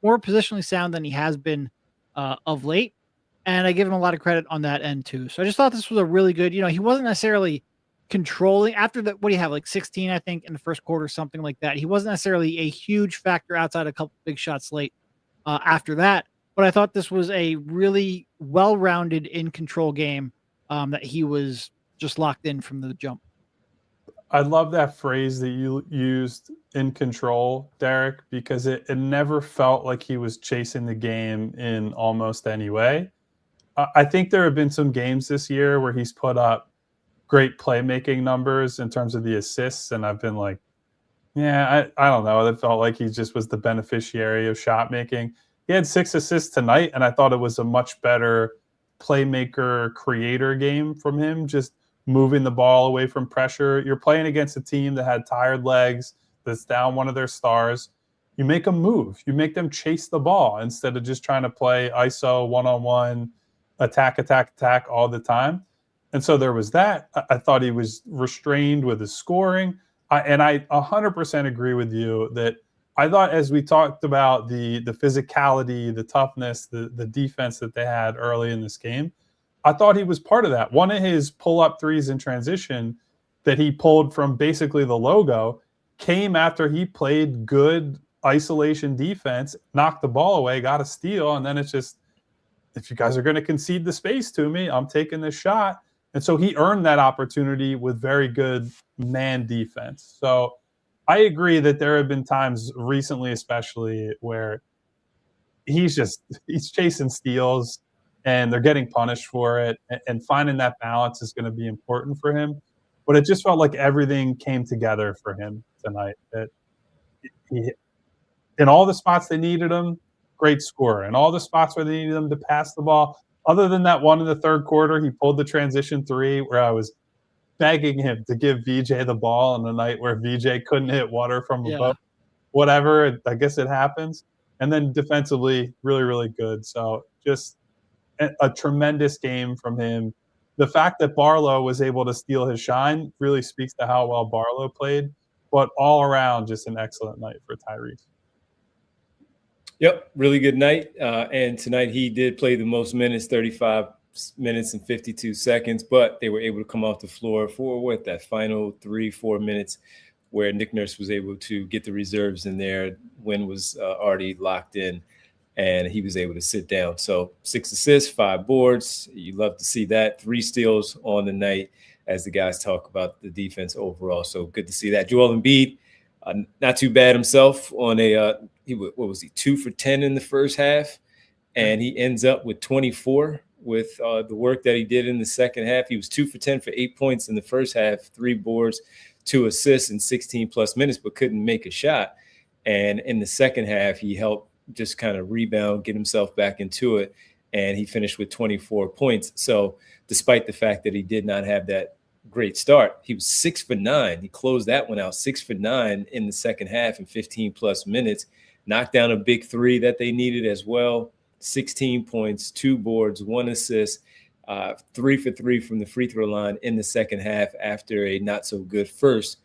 more positionally sound than he has been of late. And I give him a lot of credit on that end too. So I just thought this was a really good, he wasn't necessarily controlling after that. What do you have? Like 16, I think, in the first quarter, something like that. He wasn't necessarily a huge factor outside a couple big shots late after that. But I thought this was a really well-rounded in control game that he was just locked in from the jump. I love that phrase that you used, in control, Derek, because it never felt like he was chasing the game in almost any way. I think there have been some games this year where he's put up great playmaking numbers in terms of the assists, and I've been like, yeah, I don't know. It felt like he just was the beneficiary of shot making. He had 6 assists tonight, and I thought it was a much better playmaker creator game from him, just moving the ball away from pressure. You're playing against a team that had tired legs, that's down one of their stars. You make them move. You make them chase the ball instead of just trying to play ISO, one-on-one, attack all the time. And so there was that. I thought he was restrained with his scoring. And I 100% agree with you that I thought, as we talked about the physicality, the toughness, the defense that they had early in this game, I thought he was part of that. One of his pull-up threes in transition that he pulled from basically the logo came after he played good isolation defense, knocked the ball away, got a steal, and then it's just, if you guys are going to concede the space to me, I'm taking this shot. And so he earned that opportunity with very good man defense. So I agree that there have been times recently, especially, where he's chasing steals and they're getting punished for it, and finding that balance is going to be important for him. But it just felt like everything came together for him tonight. That he, in all the spots they needed him, great scorer. In all the spots where they needed him to pass the ball, other than that one in the third quarter, he pulled the transition 3 where I was begging him to give VJ the ball on the night where VJ couldn't hit water from above. Whatever, I guess it happens. And then defensively, really, really good. So just a tremendous game from him. The fact that Barlow was able to steal his shine really speaks to how well Barlow played. But all around, just an excellent night for Tyrese. Yep, really good night. And tonight he did play the most minutes, 35 minutes and 52 seconds, but they were able to come off the floor for that final 3-4 minutes where Nick Nurse was able to get the reserves in there. Win was already locked in, and he was able to sit down. So 6 assists, 5 boards. You love to see that. 3 steals on the night as the guys talk about the defense overall. So good to see that. Joel Embiid, not too bad himself on what was he, 2 for 10 in the first half, and he ends up with 24 with the work that he did in the second half. He was 2 for 10 for 8 points in the first half, 3 boards, 2 assists in 16 plus minutes, but couldn't make a shot. And in the second half, he helped just kind of rebound, get himself back into it, and he finished with 24 points. So despite the fact that he did not have that great start, he was 6 for 9. He closed that one out 6 for 9 in the second half in 15 plus minutes, knocked down a big 3 that they needed as well. 16 points, 2 boards, 1 assist, 3 for 3 from the free throw line in the second half after a not so good first.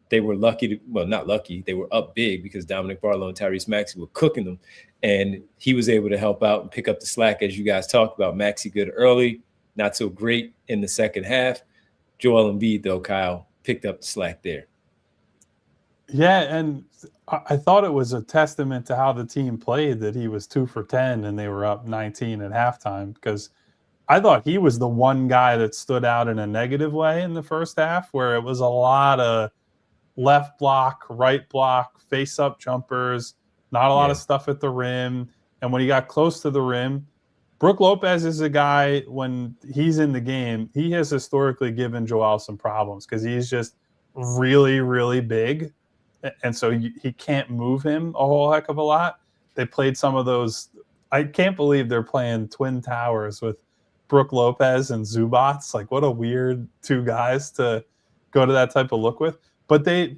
They were lucky not lucky. They were up big because Dominick Barlow and Tyrese Maxey were cooking them. And he was able to help out and pick up the slack, as you guys talked about. Maxey good early, not so great in the second half. Joel Embiid, though, Kyle, picked up the slack there. Yeah, and I thought it was a testament to how the team played that he was 2 for 10 and they were up 19 at halftime, because I thought he was the one guy that stood out in a negative way in the first half, where it was a lot of left block, right block, face-up jumpers, not a lot of stuff at the rim. And when he got close to the rim, Brook Lopez is a guy, when he's in the game, he has historically given Joel some problems because he's just really, really big. And so he can't move him a whole heck of a lot. They played some of those. I can't believe they're playing Twin Towers with Brook Lopez and Zubats. Like, what a weird 2 guys to go to that type of look with. But they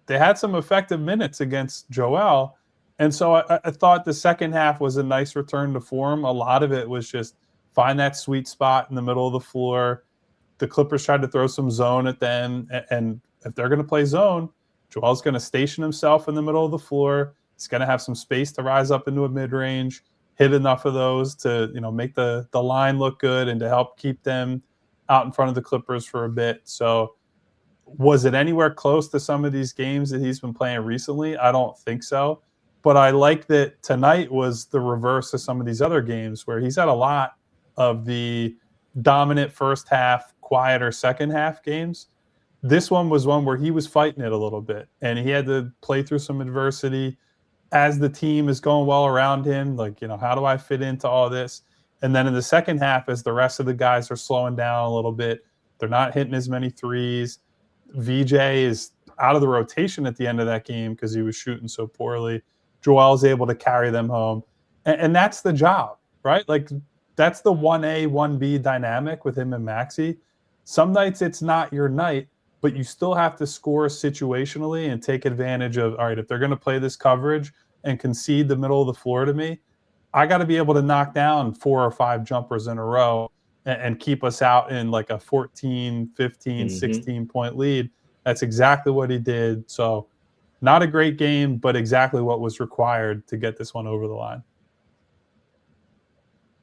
had some effective minutes against Joel. And so I thought the second half was a nice return to form. A lot of it was just find that sweet spot in the middle of the floor. The Clippers tried to throw some zone at them. And if they're going to play zone, Joel's going to station himself in the middle of the floor. He's going to have some space to rise up into a mid-range, hit enough of those to, make the line look good and to help keep them out in front of the Clippers for a bit. So was it anywhere close to some of these games that he's been playing recently? I don't think so. But I like that tonight was the reverse of some of these other games where he's had a lot of the dominant first half, quieter second half games. This one was one where he was fighting it a little bit, and he had to play through some adversity as the team is going well around him. Like, how do I fit into all this? And then in the second half, as the rest of the guys are slowing down a little bit, they're not hitting as many threes. VJ is out of the rotation at the end of that game because he was shooting so poorly. Joel's able to carry them home. And that's the job, right? Like, that's the 1A, 1B dynamic with him and Maxey. Some nights it's not your night, but you still have to score situationally and take advantage of, all right, if they're going to play this coverage and concede the middle of the floor to me, I got to be able to knock down 4 or 5 jumpers in a row and keep us out in like a 14, 15, 16-point lead. That's exactly what he did. So not a great game, but exactly what was required to get this one over the line.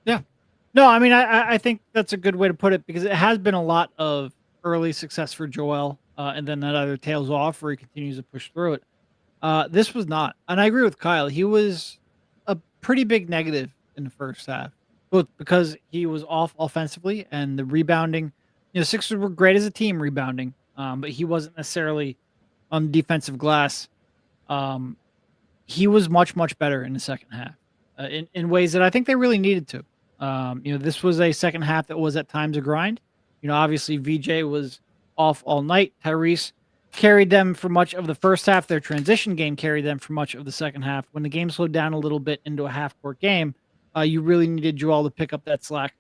Yeah. No, I mean, I think that's a good way to put it, because it has been a lot of early success for Joel, and then that either tails off or he continues to push through it. This was not. And I agree with Kyle. He was a pretty big negative in the first half, both because he was off offensively and the rebounding. Sixers were great as a team rebounding, but he wasn't necessarily on the defensive glass. He was much, much better in the second half in ways that I think they really needed to. This was a second half that was at times a grind. Obviously VJ was off all night. Tyrese carried them for much of the first half. Their transition game carried them for much of the second half. When the game slowed down a little bit into a half-court game, you really needed Joel to pick up that slack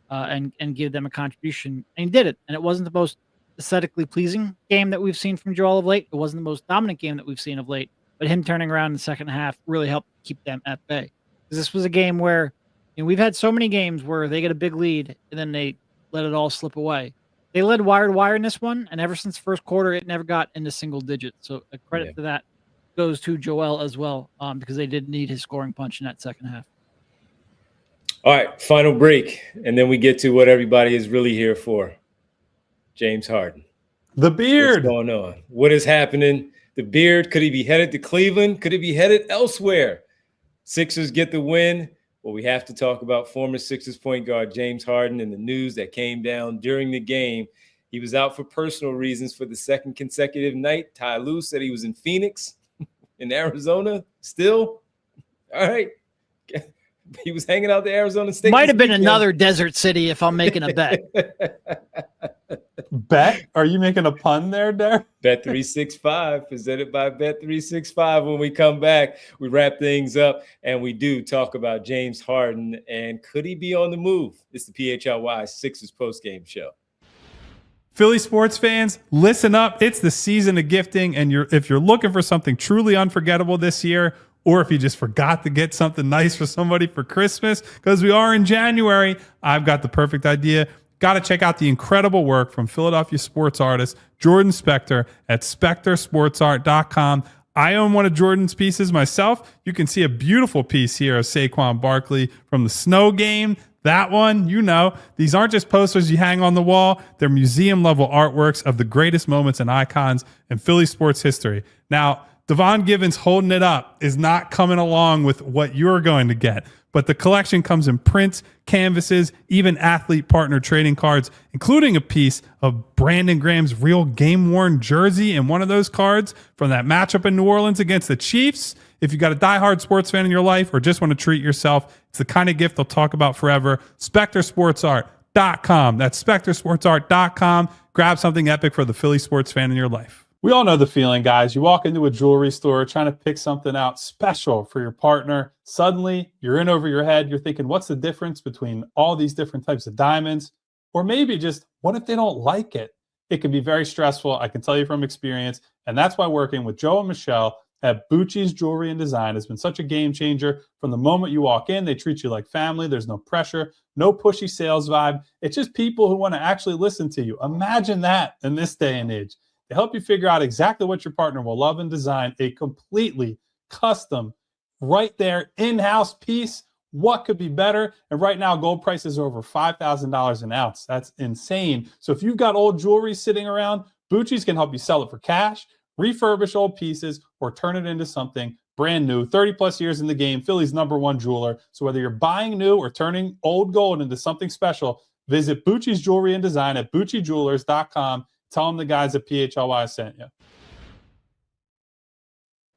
and give them a contribution. And he did it. And it wasn't the most aesthetically pleasing game that we've seen from Joel of late. It wasn't the most dominant game that we've seen of late. But him turning around in the second half really helped keep them at bay. Because this was a game where we've had so many games where they get a big lead and then they let it all slip away. They led wire to wire in this one, and ever since first quarter, it never got into single digits. So a credit to that goes to Joel as well, because they did need his scoring punch in that second half. All right, final break, and then we get to what everybody is really here for. James Harden. The beard. What's going on? What is happening? The beard, could he be headed to Cleveland? Could he be headed elsewhere? Sixers get the win. Well, we have to talk about former Sixers point guard James Harden and the news that came down during the game. He was out for personal reasons for the second consecutive night. Ty Lue said he was in Phoenix, in Arizona, still. All right. He was hanging out the Arizona State. Might have been another desert city if I'm making a bet. Bet? Are you making a pun there, Derek? Bet365, presented by Bet365. When we come back, we wrap things up and we do talk about James Harden and could he be on the move? It's the PHLY Sixers postgame show. Philly sports fans, listen up. It's the season of gifting, and if you're looking for something truly unforgettable this year, or if you just forgot to get something nice for somebody for Christmas, because we are in January, I've got the perfect idea. Got to check out the incredible work from Philadelphia sports artist Jordan Spector at SpectorSportsArt.com. I own one of Jordan's pieces myself. You can see a beautiful piece here of Saquon Barkley from the Snow game. That one, you know, these aren't just posters you hang on the wall. They're museum-level artworks of the greatest moments and icons in Philly sports history. Now, Devon Givens holding it up is not coming along with what you're going to get, but the collection comes in prints, canvases, even athlete partner trading cards, including a piece of Brandon Graham's real game-worn jersey and one of those cards from that matchup in New Orleans against the Chiefs. If you got a diehard sports fan in your life or just want to treat yourself, it's the kind of gift they'll talk about forever. SpectorSportsArt.com. That's SpectorSportsArt.com. Grab something epic for the Philly sports fan in your life. We all know the feeling, guys. You walk into a jewelry store trying to pick something out special for your partner. Suddenly, you're in over your head. You're thinking, what's the difference between all these different types of diamonds? Or maybe just, what if they don't like it? It can be very stressful. I can tell you from experience. And that's why working with Joe and Michelle at Bucci's Jewelry and Design has been such a game changer. From the moment you walk in, they treat you like family. There's no pressure, no pushy sales vibe. It's just people who want to actually listen to you. Imagine that in this day and age. They help you figure out exactly what your partner will love and design a completely custom, right there, in-house piece. What could be better? And right now, gold prices are over $5,000 an ounce. That's insane. So if you've got old jewelry sitting around, Bucci's can help you sell it for cash, refurbish old pieces, or turn it into something brand new. 30 plus years in the game, Philly's #1 jeweler. So whether you're buying new or turning old gold into something special, visit Bucci's Jewelry and Design at BucciJewelers.com. Tell them the guys at PHLY sent you.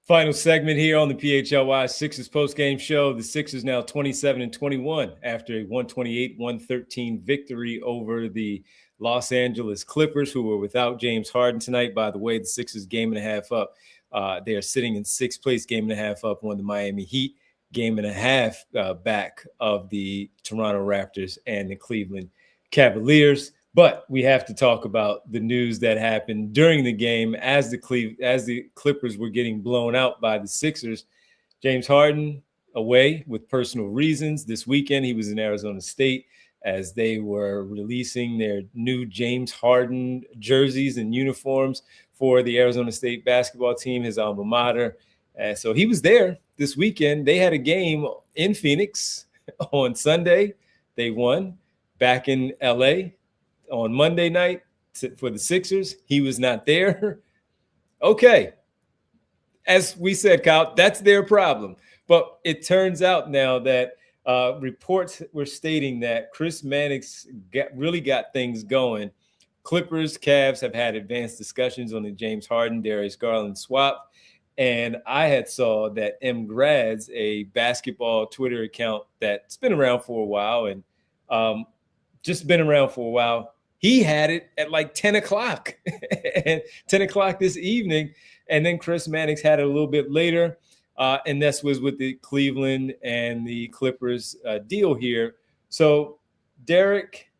Final segment here on the PHLY Sixers postgame show. The Sixers now 27-21 after a 128-113 victory over the Los Angeles Clippers, who were without James Harden tonight. By the way, the Sixers game and a half up. They are sitting in sixth place, game and a half up on the Miami Heat, game and a half back of the Toronto Raptors and the Cleveland Cavaliers. But we have to talk about the news that happened during the game as the Clippers were getting blown out by the Sixers. James Harden away with personal reasons. This weekend, he was in Arizona State as they were releasing their new James Harden jerseys and uniforms for the Arizona State basketball team, his alma mater. So he was there this weekend. They had a game in Phoenix on Sunday. They won back in L.A. on Monday night for the Sixers. He was not there. Okay. As we said, Kyle, that's their problem. But it turns out now that reports were stating that Chris Mannix really got things going. Clippers, Cavs have had advanced discussions on the James Harden, Darius Garland swap. And I had saw that M. Grads, a basketball Twitter account that's been around for a while and just been around for a while, he had it at like 10 o'clock and 10 o'clock this evening. And then Chris Mannix had it a little bit later. And this was with the Cleveland and the Clippers deal here. So, Derek,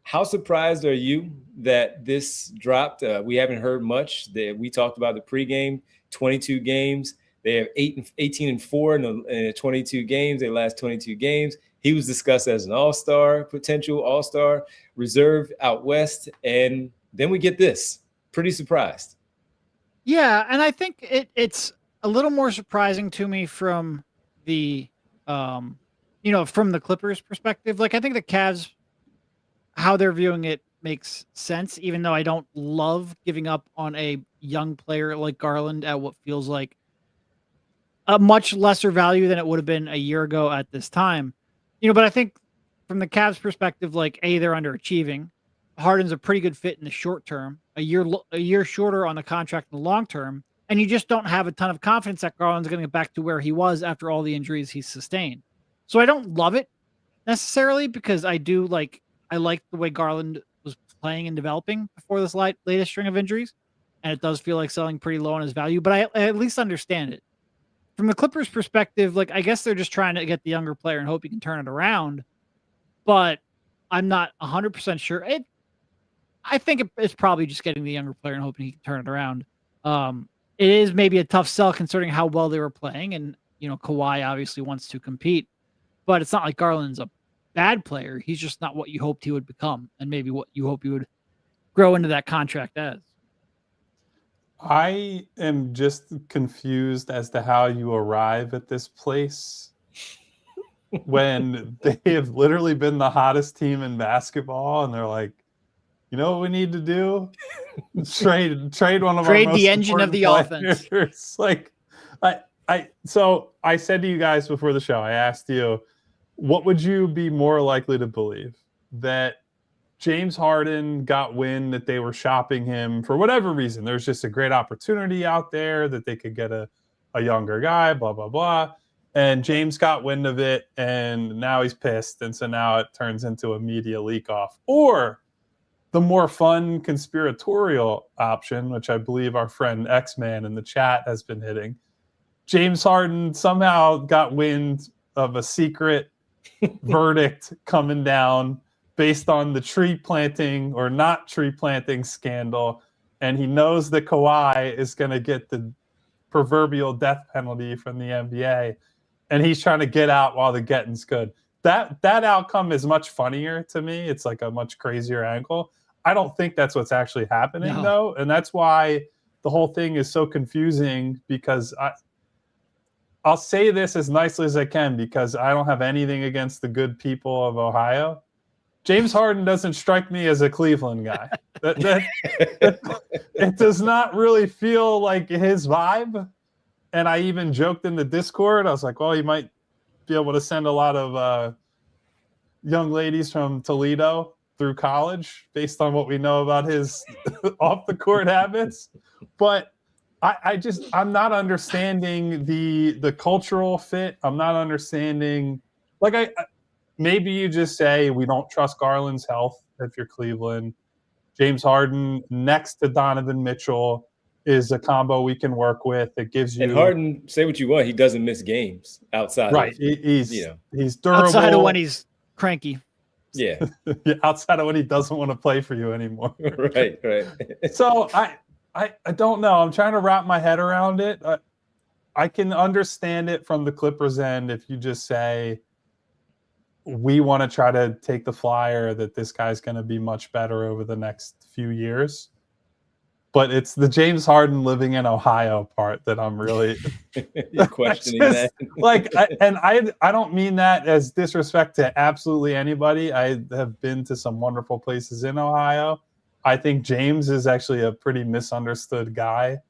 how surprised are you that this dropped? We haven't heard much. We talked about the pregame, 22 games. They have 18-4 in the 22 games. They last 22 games. He was discussed as an all-star, potential all-star, reserve out west. And then we get this. Pretty surprised. Yeah, and I think it's a little more surprising to me from the from the Clippers perspective, like I think the Cavs, how they're viewing it makes sense, even though I don't love giving up on a young player like Garland at what feels like a much lesser value than it would have been a year ago at this time. But I think from the Cavs perspective, like they're underachieving. Harden's a pretty good fit in the short term, a year shorter on the contract in the long term, and you just don't have a ton of confidence that Garland's going to get back to where he was after all the injuries he's sustained. So I don't love it necessarily because I like the way Garland was playing and developing before this latest string of injuries, and it does feel like selling pretty low on his value, but I at least understand it. From the Clippers perspective, like I guess they're just trying to get the younger player and hope he can turn it around, but I'm not 100% sure. I think it's probably just getting the younger player and hoping he can turn it around. It is maybe a tough sell considering how well they were playing, and Kawhi obviously wants to compete, but it's not like Garland's a bad player. He's just not what you hoped he would become, and maybe what you hope he would grow into that contract as. I am just confused as to how you arrive at this place when they have literally been the hottest team in basketball, and they're like, you know what we need to do? Trade one of our most the engine of the players. offense. Like, so I said to you guys before the show, I asked you, what would you be more likely to believe? That James Harden got wind that they were shopping him for whatever reason. There's just a great opportunity out there that they could get a younger guy, blah, blah, blah. And James got wind of it, and now he's pissed. And so now it turns into a media leak off. Or the more fun conspiratorial option, which I believe our friend X-Man in the chat has been hitting. James Harden somehow got wind of a secret verdict coming down based on the tree planting or not tree planting scandal. And he knows that Kawhi is going to get the proverbial death penalty from the NBA. And he's trying to get out while the getting's good. That outcome is much funnier to me. It's like a much crazier angle. I don't think that's what's actually happening, though. And that's why the whole thing is so confusing, because I'll say this as nicely as I can because I don't have anything against the good people of Ohio. James Harden doesn't strike me as a Cleveland guy. It does not really feel like his vibe. And I even joked in the Discord. I was like, well, he might be able to send a lot of young ladies from Toledo through college based on what we know about his off the court habits. But I'm not understanding the cultural fit. I'm not understanding, like, maybe you just say we don't trust Garland's health if you're Cleveland. James Harden next to Donovan Mitchell is a combo we can work with. It gives you, and Harden, say what you want, he doesn't miss games outside. Right, he's durable outside of when he's cranky. Yeah, outside of when he doesn't want to play for you anymore. right. So I don't know. I'm trying to wrap my head around it. I can understand it from the Clippers end if you just say, we want to try to take the flyer that this guy's going to be much better over the next few years. But it's the James Harden living in Ohio part that I'm really questioning that. I don't mean that as disrespect to absolutely anybody. I have been to some wonderful places in Ohio. I think James is actually a pretty misunderstood guy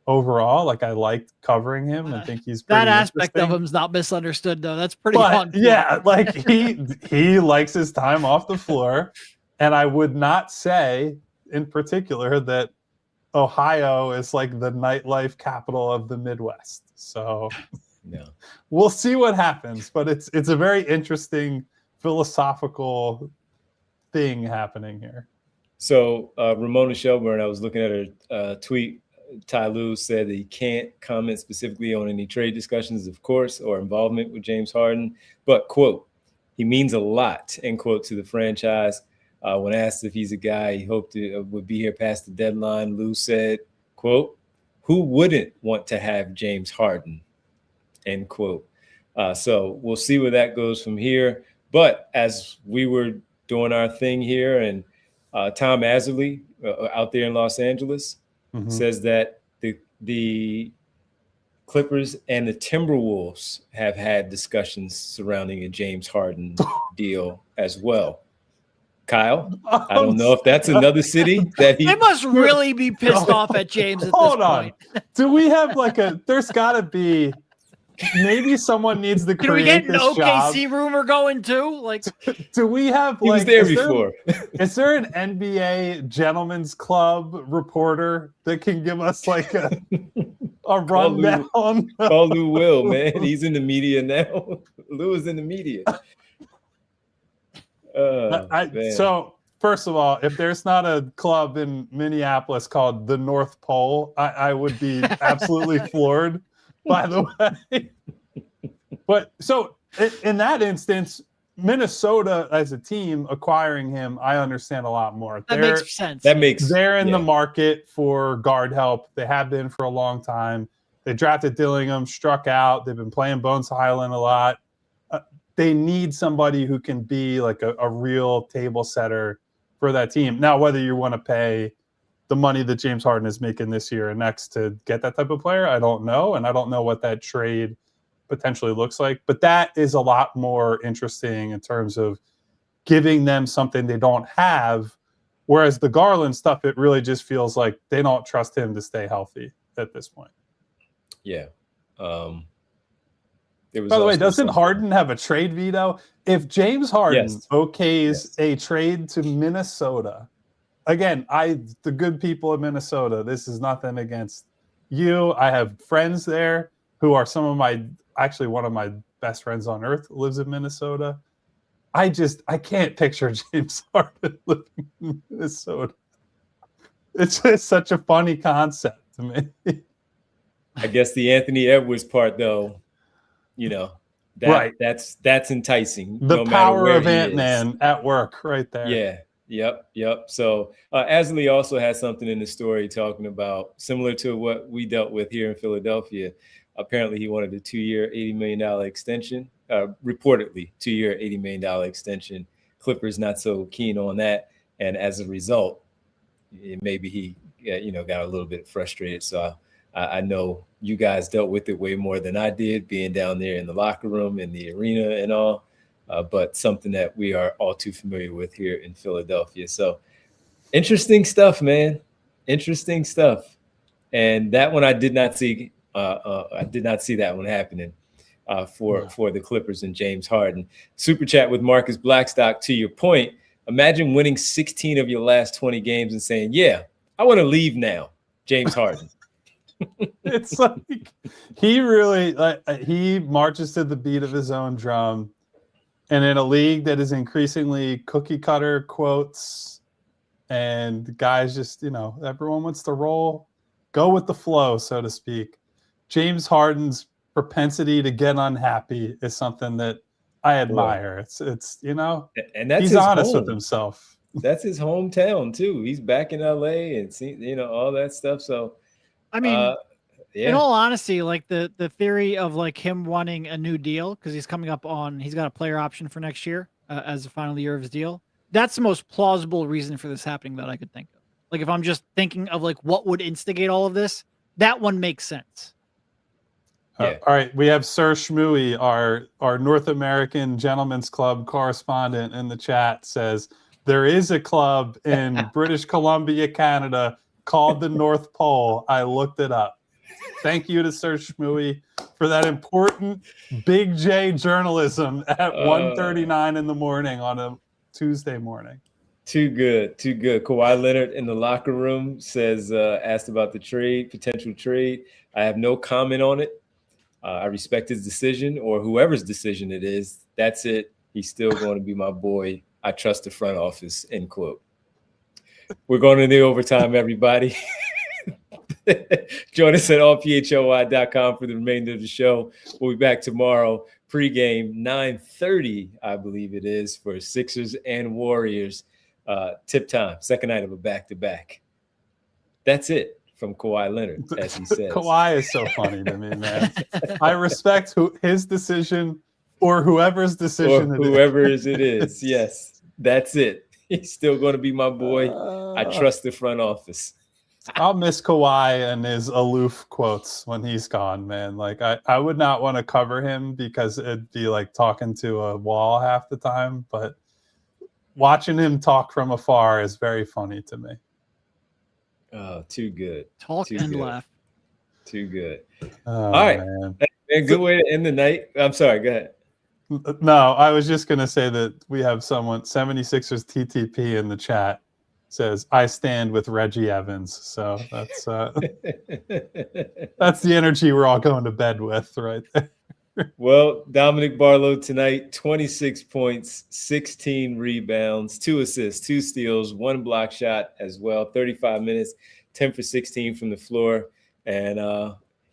overall. Like, I liked covering him. I think he's pretty that aspect of him's not misunderstood though. That's pretty fun. Yeah, like he likes his time off the floor, and I would not say in particular that Ohio is like the nightlife capital of the Midwest. So we'll see what happens. But it's a very interesting philosophical thing happening here. So Ramona Shelburne, I was looking at her tweet. Ty Lue said that he can't comment specifically on any trade discussions, of course, or involvement with James Harden. But, quote, he means a lot, end quote, to the franchise. When asked if he's a guy he hoped would be here past the deadline, Lue said, quote, who wouldn't want to have James Harden, end quote. So we'll see where that goes from here. But as we were doing our thing here, and Tom Azerly out there in Los Angeles says that the Clippers and the Timberwolves have had discussions surrounding a James Harden deal as well. Kyle, I don't know if that's another city that They must really be pissed off at James at Hold this on. point. Do we have there's got to be, maybe someone needs to Can we create get an this OKC job. rumor going too? Like, Do we have he was there before. Is there an NBA gentleman's club reporter that can give us like a rundown? Call Lou Will, man. He's in the media now. Lou is in the media. So first of all, if there's not a club in Minneapolis called the North Pole, I would be absolutely floored, by the way. But so in that instance, Minnesota as a team acquiring him, I understand a lot more. That makes sense. They're in the market for guard help. They have been for a long time. They drafted Dillingham, struck out. They've been playing Bones Highland a lot. They need somebody who can be like a real table setter for that team. Now, whether you want to pay the money that James Harden is making this year and next to get that type of player, I don't know. And I don't know what that trade potentially looks like. But that is a lot more interesting in terms of giving them something they don't have. Whereas the Garland stuff, it really just feels like they don't trust him to stay healthy at this point. Yeah. By the way, doesn't Harden have a trade veto? If James Harden okays a trade to Minnesota, again, the good people of Minnesota, this is nothing against you. I have friends there who are actually one of my best friends on earth lives in Minnesota. I can't picture James Harden living in Minnesota. It's just such a funny concept to me. I guess the Anthony Edwards part, though, that's enticing. The power of Ant-Man at work right there. Yeah. Yep. So Asley also has something in the story talking about similar to what we dealt with here in Philadelphia. Apparently he wanted a 2-year, $80 million extension, reportedly 2-year, $80 million extension. Clippers not so keen on that. And as a result, maybe he got a little bit frustrated. So I know you guys dealt with it way more than I did, being down there in the locker room, in the arena and all, but something that we are all too familiar with here in Philadelphia. So interesting stuff, man. Interesting stuff. And that one I did not see. I did not see that one happening for the Clippers and James Harden. Super chat with Marcus Blackstock. To your point, imagine winning 16 of your last 20 games and saying, yeah, I want to leave now, James Harden. It's like he really he marches to the beat of his own drum, and in a league that is increasingly cookie cutter quotes, and guys just everyone wants to go with the flow, so to speak. James Harden's propensity to get unhappy is something that I admire. It's and that's he's honest with himself. That's his hometown too. He's back in LA and all that stuff. So. I mean, in all honesty, like the theory of like him wanting a new deal because he's coming up he's got a player option for next year as the final year of his deal. That's the most plausible reason for this happening that I could think of. Like if I'm just thinking of like what would instigate all of this, that one makes sense. All right, we have Sir Shmooey, our North American Gentlemen's Club correspondent in the chat says there is a club in British Columbia, Canada called the North Pole. I looked it up. Thank you to Sir Shmooey for that important Big J journalism at 1:39 in the morning on a Tuesday morning. Too good. Kawhi Leonard in the locker room says, asked about the potential trade. I have no comment on it. I respect his decision or whoever's decision it is. That's it. He's still going to be my boy. I trust the front office, end quote. We're going to the overtime, everybody. Join us at allphly.com for the remainder of the show. We'll be back tomorrow, pregame, 9:30, I believe it is, for Sixers and Warriors. Tip time, second night of a back-to-back. That's it from Kawhi Leonard, as he says. Kawhi is so funny to me, man. I respect his decision or whoever's decision it is. Yes, that's it. He's still going to be my boy. I trust the front office. I'll miss Kawhi and his aloof quotes when he's gone, man. Like I would not want to cover him because it'd be like talking to a wall half the time, but watching him talk from afar is very funny to me. Oh, too good. Talk Too and good. laugh. Too good. Oh, All right. man. A good way to end the night. I'm sorry. Go ahead. No, I was just going to say that we have someone, 76ers TTP in the chat, says, I stand with Reggie Evans. So that's that's the energy we're all going to bed with right there. Well, Dominick Barlow tonight, 26 points, 16 rebounds, 2 assists, 2 steals, 1 block shot as well, 35 minutes, 10 for 16 from the floor. And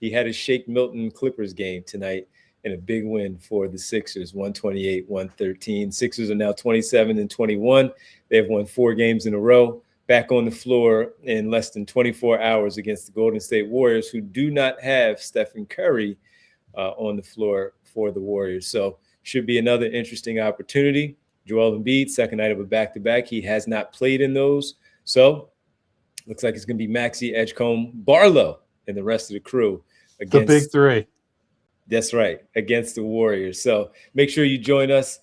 he had a Shake Milton Clippers game tonight in a big win for the Sixers, 128-113. Sixers are now 27-21. They have won 4 games in a row, back on the floor in less than 24 hours against the Golden State Warriors, who do not have Stephen Curry on the floor for the Warriors. So should be another interesting opportunity. Joel Embiid, second night of a back-to-back. He has not played in those. So looks like it's going to be Maxey, Edgecombe, Barlow, and the rest of the crew. The big three. That's right, against the Warriors. So make sure you join us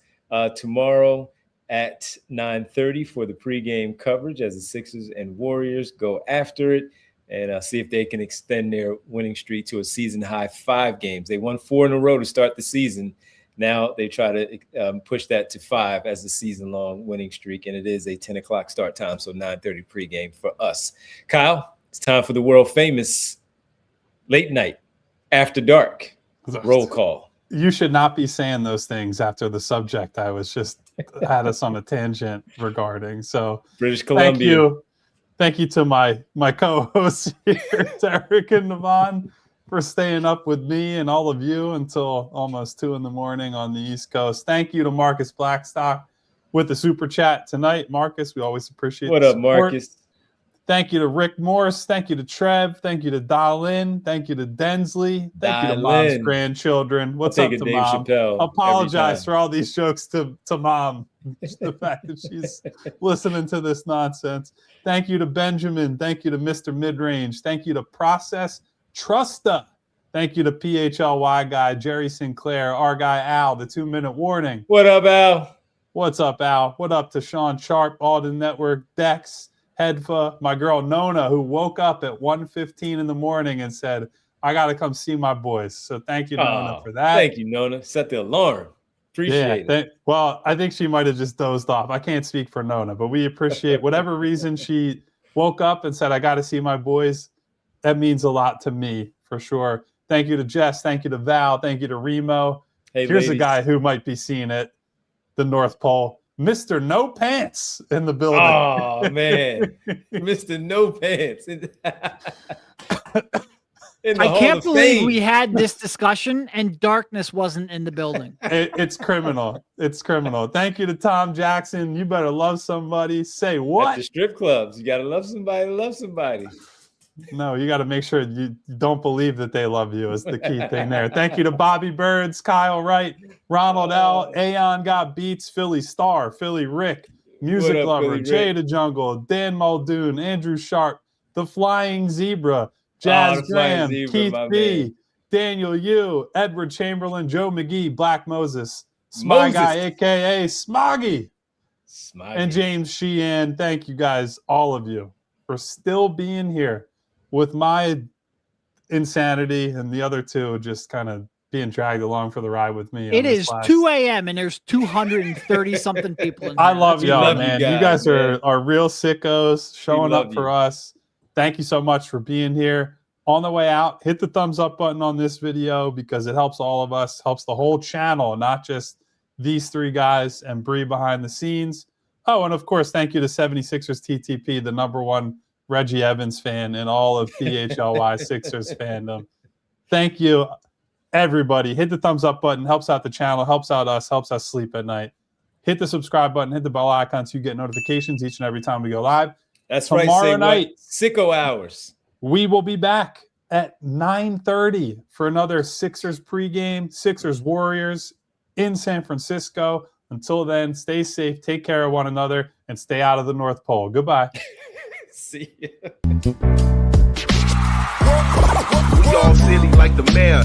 tomorrow at 9:30 for the pregame coverage as the Sixers and Warriors go after it. And see if they can extend their winning streak to a season-high 5 games. They won 4 in a row to start the season. Now they try to push that to 5 as the season-long winning streak, and it is a 10 o'clock start time, so 9:30 pregame for us. Kyle, it's time for the world-famous late night, after dark, roll call. You should not be saying those things after the subject I was just had us on a tangent regarding. So British Columbia. Thank you to my co-hosts here, Derek and Navon, for staying up with me and all of you until almost 2 a.m. on the East Coast. Thank you to Marcus Blackstock with the super chat tonight. Marcus, we always appreciate What up, Marcus? Thank you to Rick Morse. Thank you to Trev. Thank you to Dalin. Thank you to Densley. Thank you to Mom's grandchildren. What's up to Mom? Apologize for all these jokes to Mom. The fact that she's listening to this nonsense. Thank you to Benjamin. Thank you to Mr. Midrange. Thank you to Process Trusta. Thank you to PHLY guy, Jerry Sinclair, our guy Al, the 2-minute warning. What up, Al? What's up, Al? What up to Sean Sharp, Alden Network, Dex, Hedfa, my girl Nona, who woke up at 1:15 in the morning and said, I got to come see my boys. So thank you, Nona, for that. Thank you, Nona. Set the alarm. Appreciate it. Well, I think she might have just dozed off. I can't speak for Nona, but we appreciate whatever reason she woke up and said, I got to see my boys. That means a lot to me, for sure. Thank you to Jess. Thank you to Val. Thank you to Remo. Hey, here's ladies. a guy who might be seeing it, the North Pole. Mr. No Pants in the building. Oh, man. Mr. No Pants. I can't believe we had this discussion and darkness wasn't in the building. It's criminal. It's criminal. Thank you to Tom Jackson. You better love somebody. Say what? At the strip clubs. You got to love somebody to love somebody. No, you got to make sure you don't believe that they love you is the key thing there. Thank you to Bobby Birds, Kyle Wright, Ronald L, Aeon Got Beats, Philly Star, Philly Rick, Music up, Lover, Philly Jay Rick? the Jungle, Dan Muldoon, Andrew Sharp, The Flying Zebra, Jazz The Flying Graham, Zebra, Keith my B, man. Daniel Yu, Edward Chamberlain, Joe McGee, Black Moses, Smog Guy, a.k.a. Smoggy, and James Sheehan. Thank you guys, all of you, for still being here with my insanity and the other two just kind of being dragged along for the ride with me. It is 2 a.m. and there's 230 something people in here. I love y'all, love man. you You guys, guys are real sickos showing love up for you. us. Thank you so much for being here. On the way out, hit the thumbs up button on this video because it helps all of us, helps the whole channel, not just these 3 guys and Bree behind the scenes. Oh, and of course, thank you to 76ers TTP, the #1 Reggie Evans fan and all of PHLY Sixers fandom. Thank you, everybody. Hit the thumbs up button. Helps out the channel, helps out us, helps us sleep at night. Hit the subscribe button, hit the bell icon so you get notifications each and every time we go live. That's Tomorrow right. night, Sicko hours. we will be back at 9:30 for another Sixers pregame, Sixers Warriors in San Francisco. Until then, stay safe, take care of one another, and stay out of the North Pole. Goodbye. See ya. We all silly like the mayor.